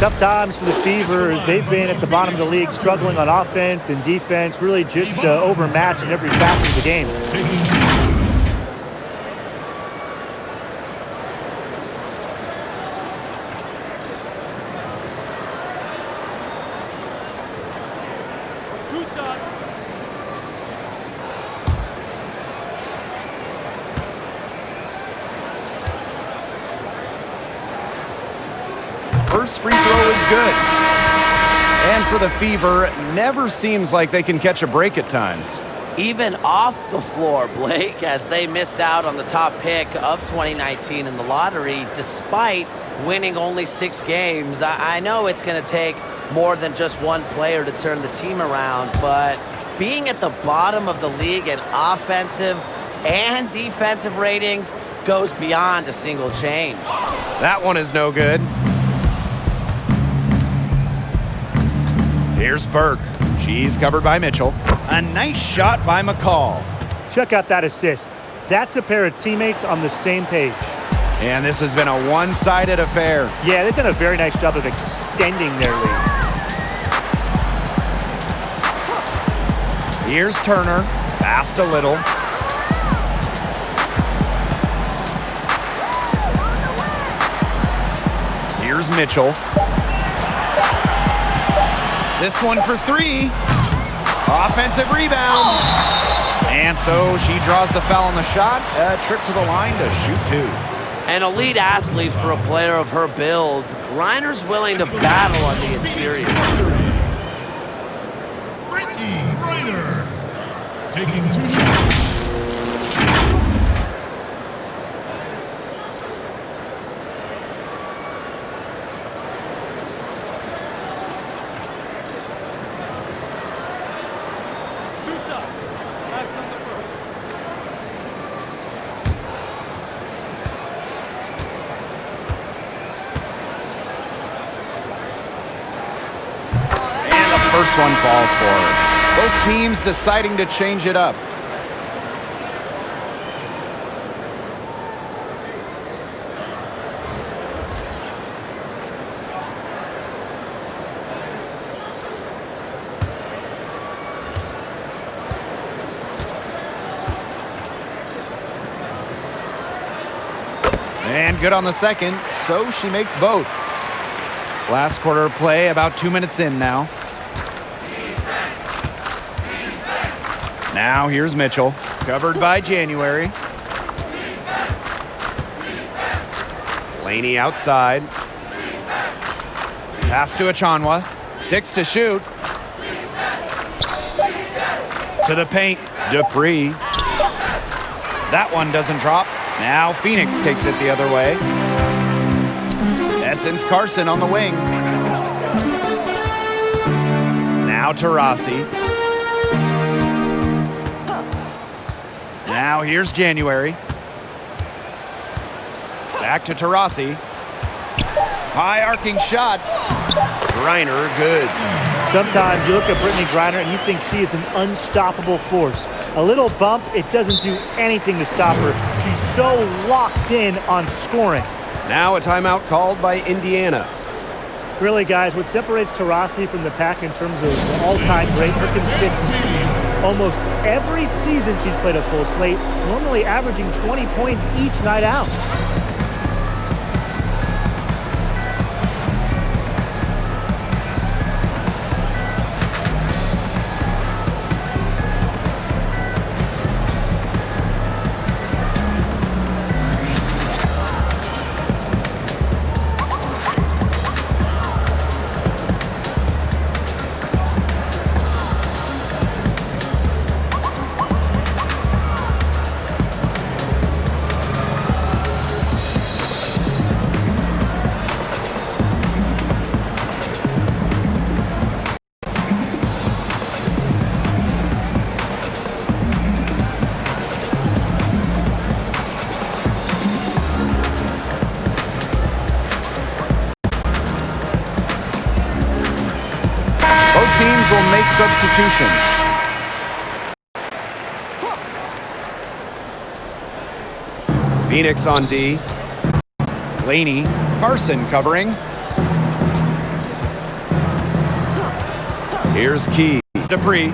Tough times for the Fever as they've been at the bottom of the league, struggling on offense and defense, really just overmatched in every facet of the game. First free throw is good. And for the Fever, never seems like they can catch a break at times. Even off the floor, Blake, as they missed out on the top pick of 2019 in the lottery, despite winning only 6 games. I know it's going to take more than just one player to turn the team around, but being at the bottom of the league in offensive and defensive ratings goes beyond a single change. That one is no good. Here's Burke. She's covered by Mitchell. A nice shot by McCall. Check out that assist. That's a pair of teammates on the same page. And this has been a one-sided affair. Yeah, they've done a very nice job of extending their lead. Here's Turner. Passed a little. Here's Mitchell. This one for 3. Offensive rebound. And so she draws the foul on the shot. A trip to the line to shoot 2. An elite athlete for a player of her build. Griner's willing to battle on the interior. Brittany Griner taking 2 shots. First one falls for her. Both teams deciding to change it up. And good on the second, so she makes both. Last quarter of play, about 2 minutes in now. Now here's Mitchell, covered by January. Laney outside. Pass to Achanwa. 6 to shoot. To the paint, Dupree. That one doesn't drop. Now Phoenix takes it the other way. Essence Carson on the wing. Now Taurasi. Now here's January. Back to Taurasi. High arcing shot. Griner, good. Sometimes you look at Brittany Griner and you think she is an unstoppable force. A little bump, it doesn't do anything to stop her. She's so locked in on scoring. Now a timeout called by Indiana. Really, guys, what separates Taurasi from the pack in terms of all-time great, her consistency. Almost every season she's played a full slate, normally averaging 20 points each night out. Teams will make substitutions. Phoenix on D. Laney, Carson covering. Here's Key, Dupree.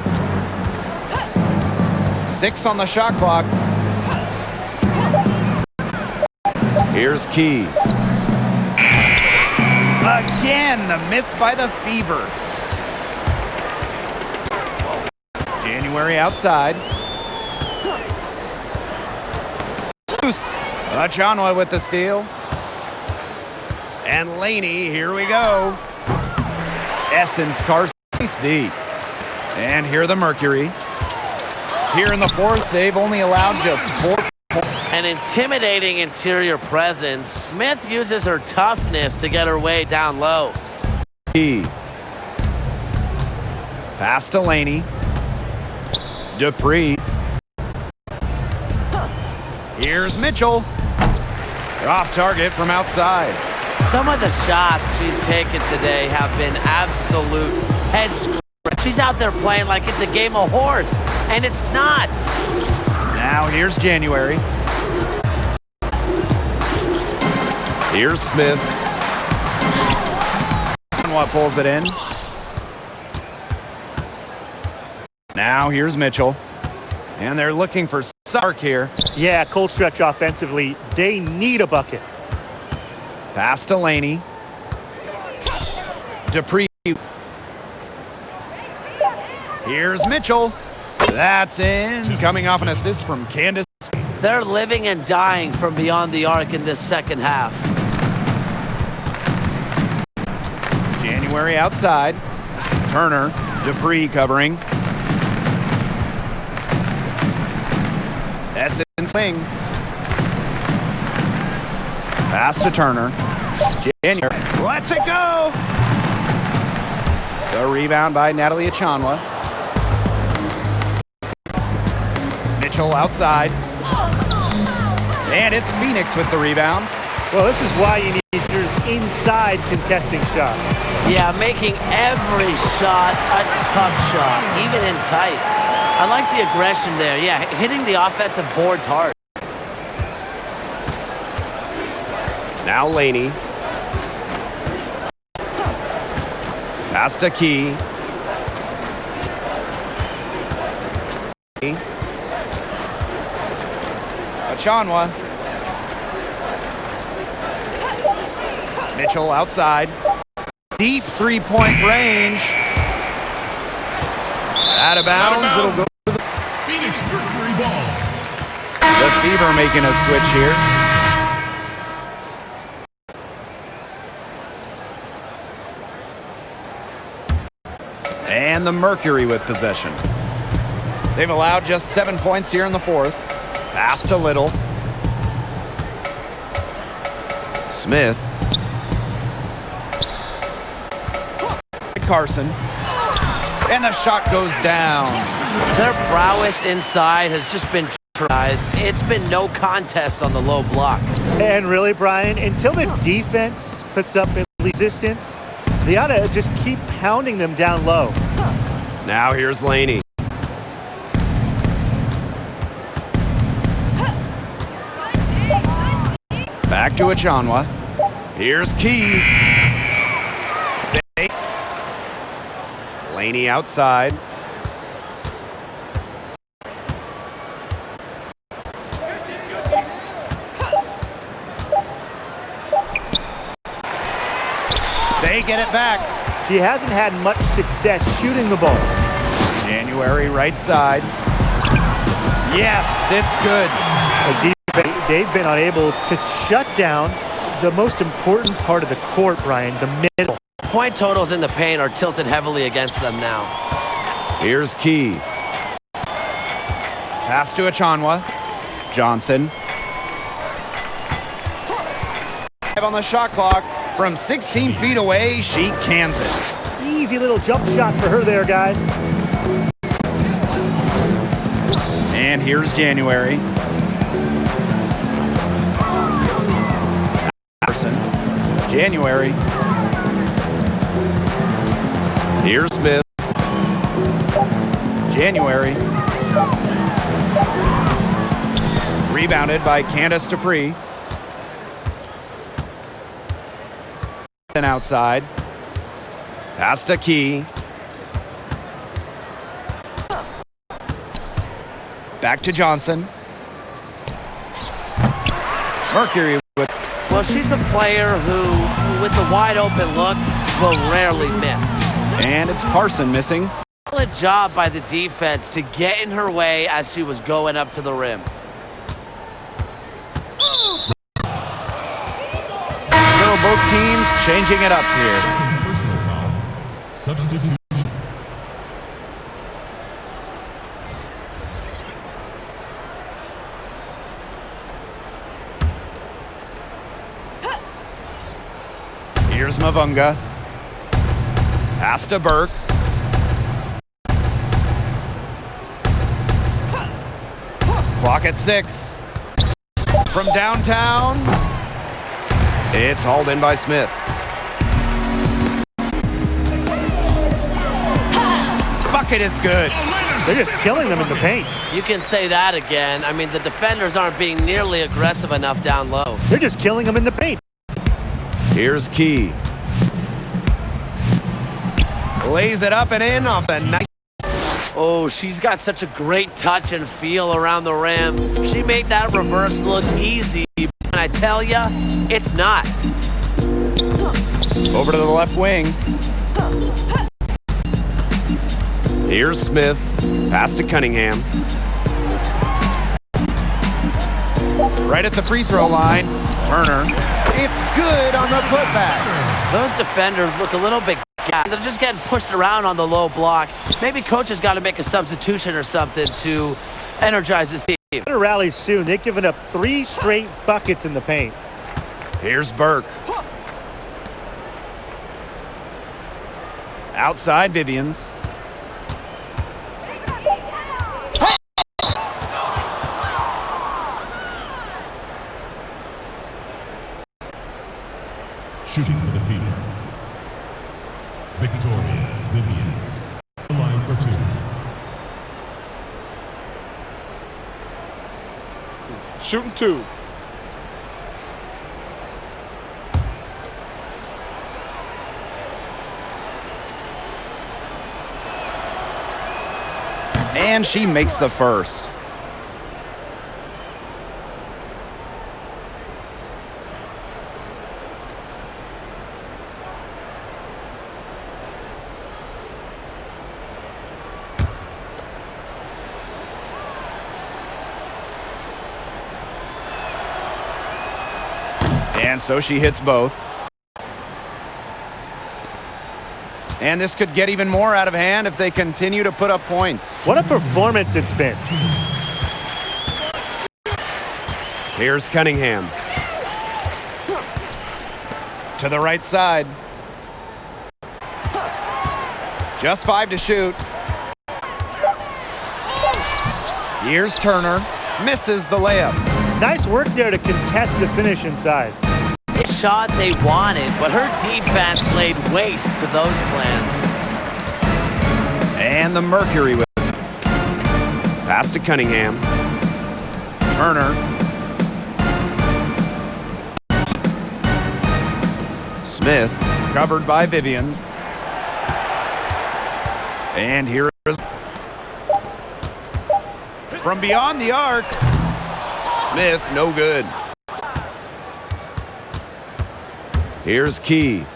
6 on the shot clock. Here's Key. Again, the miss by the Fever. January outside. Loose. Achanwa with the steal. And Laney, here we go. Essence Carson deep. And here the Mercury. Here in the fourth, they've only allowed just 4 points. An intimidating interior presence. Smith uses her toughness to get her way down low. Pass to Laney. Dupree. Here's Mitchell. Off target from outside. Some of the shots she's taken today have been absolute head scratch. She's out there playing like it's a game of horse, and it's not. Now here's January. Here's Smith. What pulls it in. Now here's Mitchell. And they're looking for Sark here. Yeah, cold stretch offensively. They need a bucket. Pass to Laney. Dupree. Here's Mitchell. That's in. Coming off an assist from Candace. They're living and dying from beyond the arc in this second half. January outside. Turner. Dupree covering. Essence swing. Pass to Turner. January lets it go. The rebound by Natalie Achanwa. Mitchell outside. And it's Phoenix with the rebound. Well, this is why you need shooters inside contesting shots. Yeah, making every shot a tough shot, even in tight. I like the aggression there. Yeah, hitting the offensive boards hard. Now Laney. Pass to Key. Achanwa. Mitchell outside. Deep three-point range. Out of bounds. It'll go. Phoenix Mercury ball. The Fever making a switch here. And the Mercury with possession. They've allowed just 7 points here in the fourth. Pass to Little. Smith. Carson. And the shot goes down. Their prowess inside has just been surprised. It's been no contest on the low block. And really, Brian, until the defense puts up resistance, they ought to just keep pounding them down low. Now here's Laney. Back to Achanwa. Here's Key. Laney outside. They get it back. She hasn't had much success shooting the ball. January right side. Yes, it's good. They've been unable to shut down the most important part of the court, Brian, the middle. Point totals in the paint are tilted heavily against them now. Here's Key. Pass to Achanwa. Johnson. On the shot clock. From 16 feet away, she cans it. Easy little jump shot for her there, guys. And here's January. January. Here's Smith. January. Rebounded by Candace Dupree. And outside. Pass to Key. Back to Johnson. Mercury with... Well, she's a player who, with a wide open look, will rarely miss. And it's Carson missing. Solid job by the defense to get in her way as she was going up to the rim. So both teams changing it up here. Personal foul. Substitute. Here's Mavunga. Pass to Burke. Clock at 6. From downtown, it's hauled in by Smith. Bucket is good. They're just killing them in the paint. You can say that again. I mean, the defenders aren't being nearly aggressive enough down low. They're just killing them in the paint. Here's Key. Lays it up and in off the nice. Oh, she's got such a great touch and feel around the rim. She made that reverse look easy, and I tell ya, it's not. Over to the left wing. Here's Smith. Pass to Cunningham. Right at the free throw line. Turner. It's good on the putback. Those defenders look a little bit gassed. They're just getting pushed around on the low block. Maybe coach has got to make a substitution or something to energize this team. Better rally soon. They've given up 3 straight buckets in the paint. Here's Burke. Outside Vivians. Shooting for the field. Victoria Vivians. Line for 2. Shooting 2. And she makes the first. And so she hits both. And this could get even more out of hand if they continue to put up points. What a performance it's been. Here's Cunningham. To the right side. Just 5 to shoot. Here's Turner. Misses the layup. Nice work there to contest the finish inside. Shot they wanted, but her defense laid waste to those plans. And the Mercury with it. Pass to Cunningham. Turner. Smith, covered by Vivians. And here is from beyond the arc. Smith, no good. Here's Key.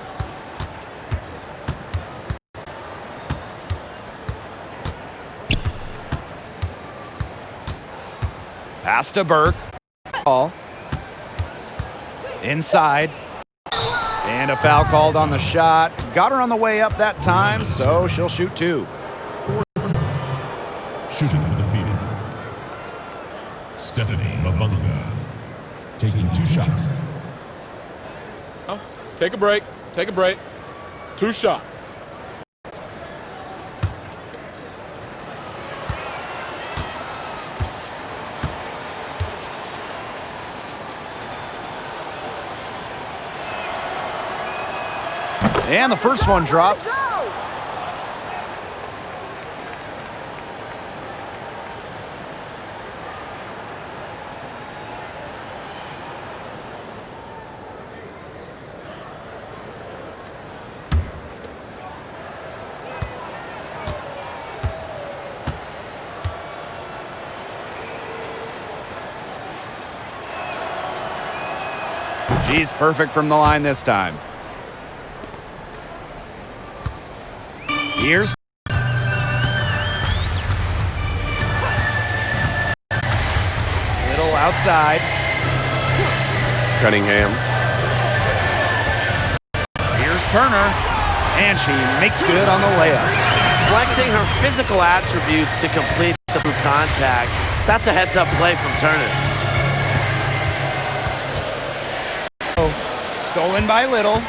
Pass to Burke. Ball. Inside. And a foul called on the shot. Got her on the way up that time, so she'll shoot 2. Shooting for the field. Stephanie Mavunga. Taking 2 shots. Take a break. Take a break. 2 shots. And the first one drops. She's perfect from the line this time. Here's little outside. Cunningham. Here's Turner. And she makes good on the layup. Flexing her physical attributes to complete the contact. That's a heads-up play from Turner. Stolen by Little.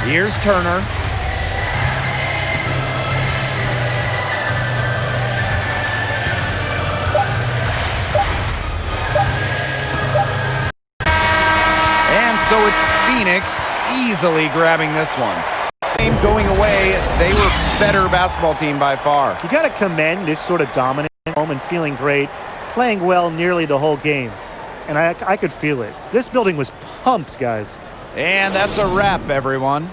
Here's Turner. And so it's Phoenix easily grabbing this one. Game going away, they were better basketball team by far. You got to commend this sort of dominant home and feeling great, playing well nearly the whole game. And I could feel it. This building was pumped, guys. And that's a wrap, everyone.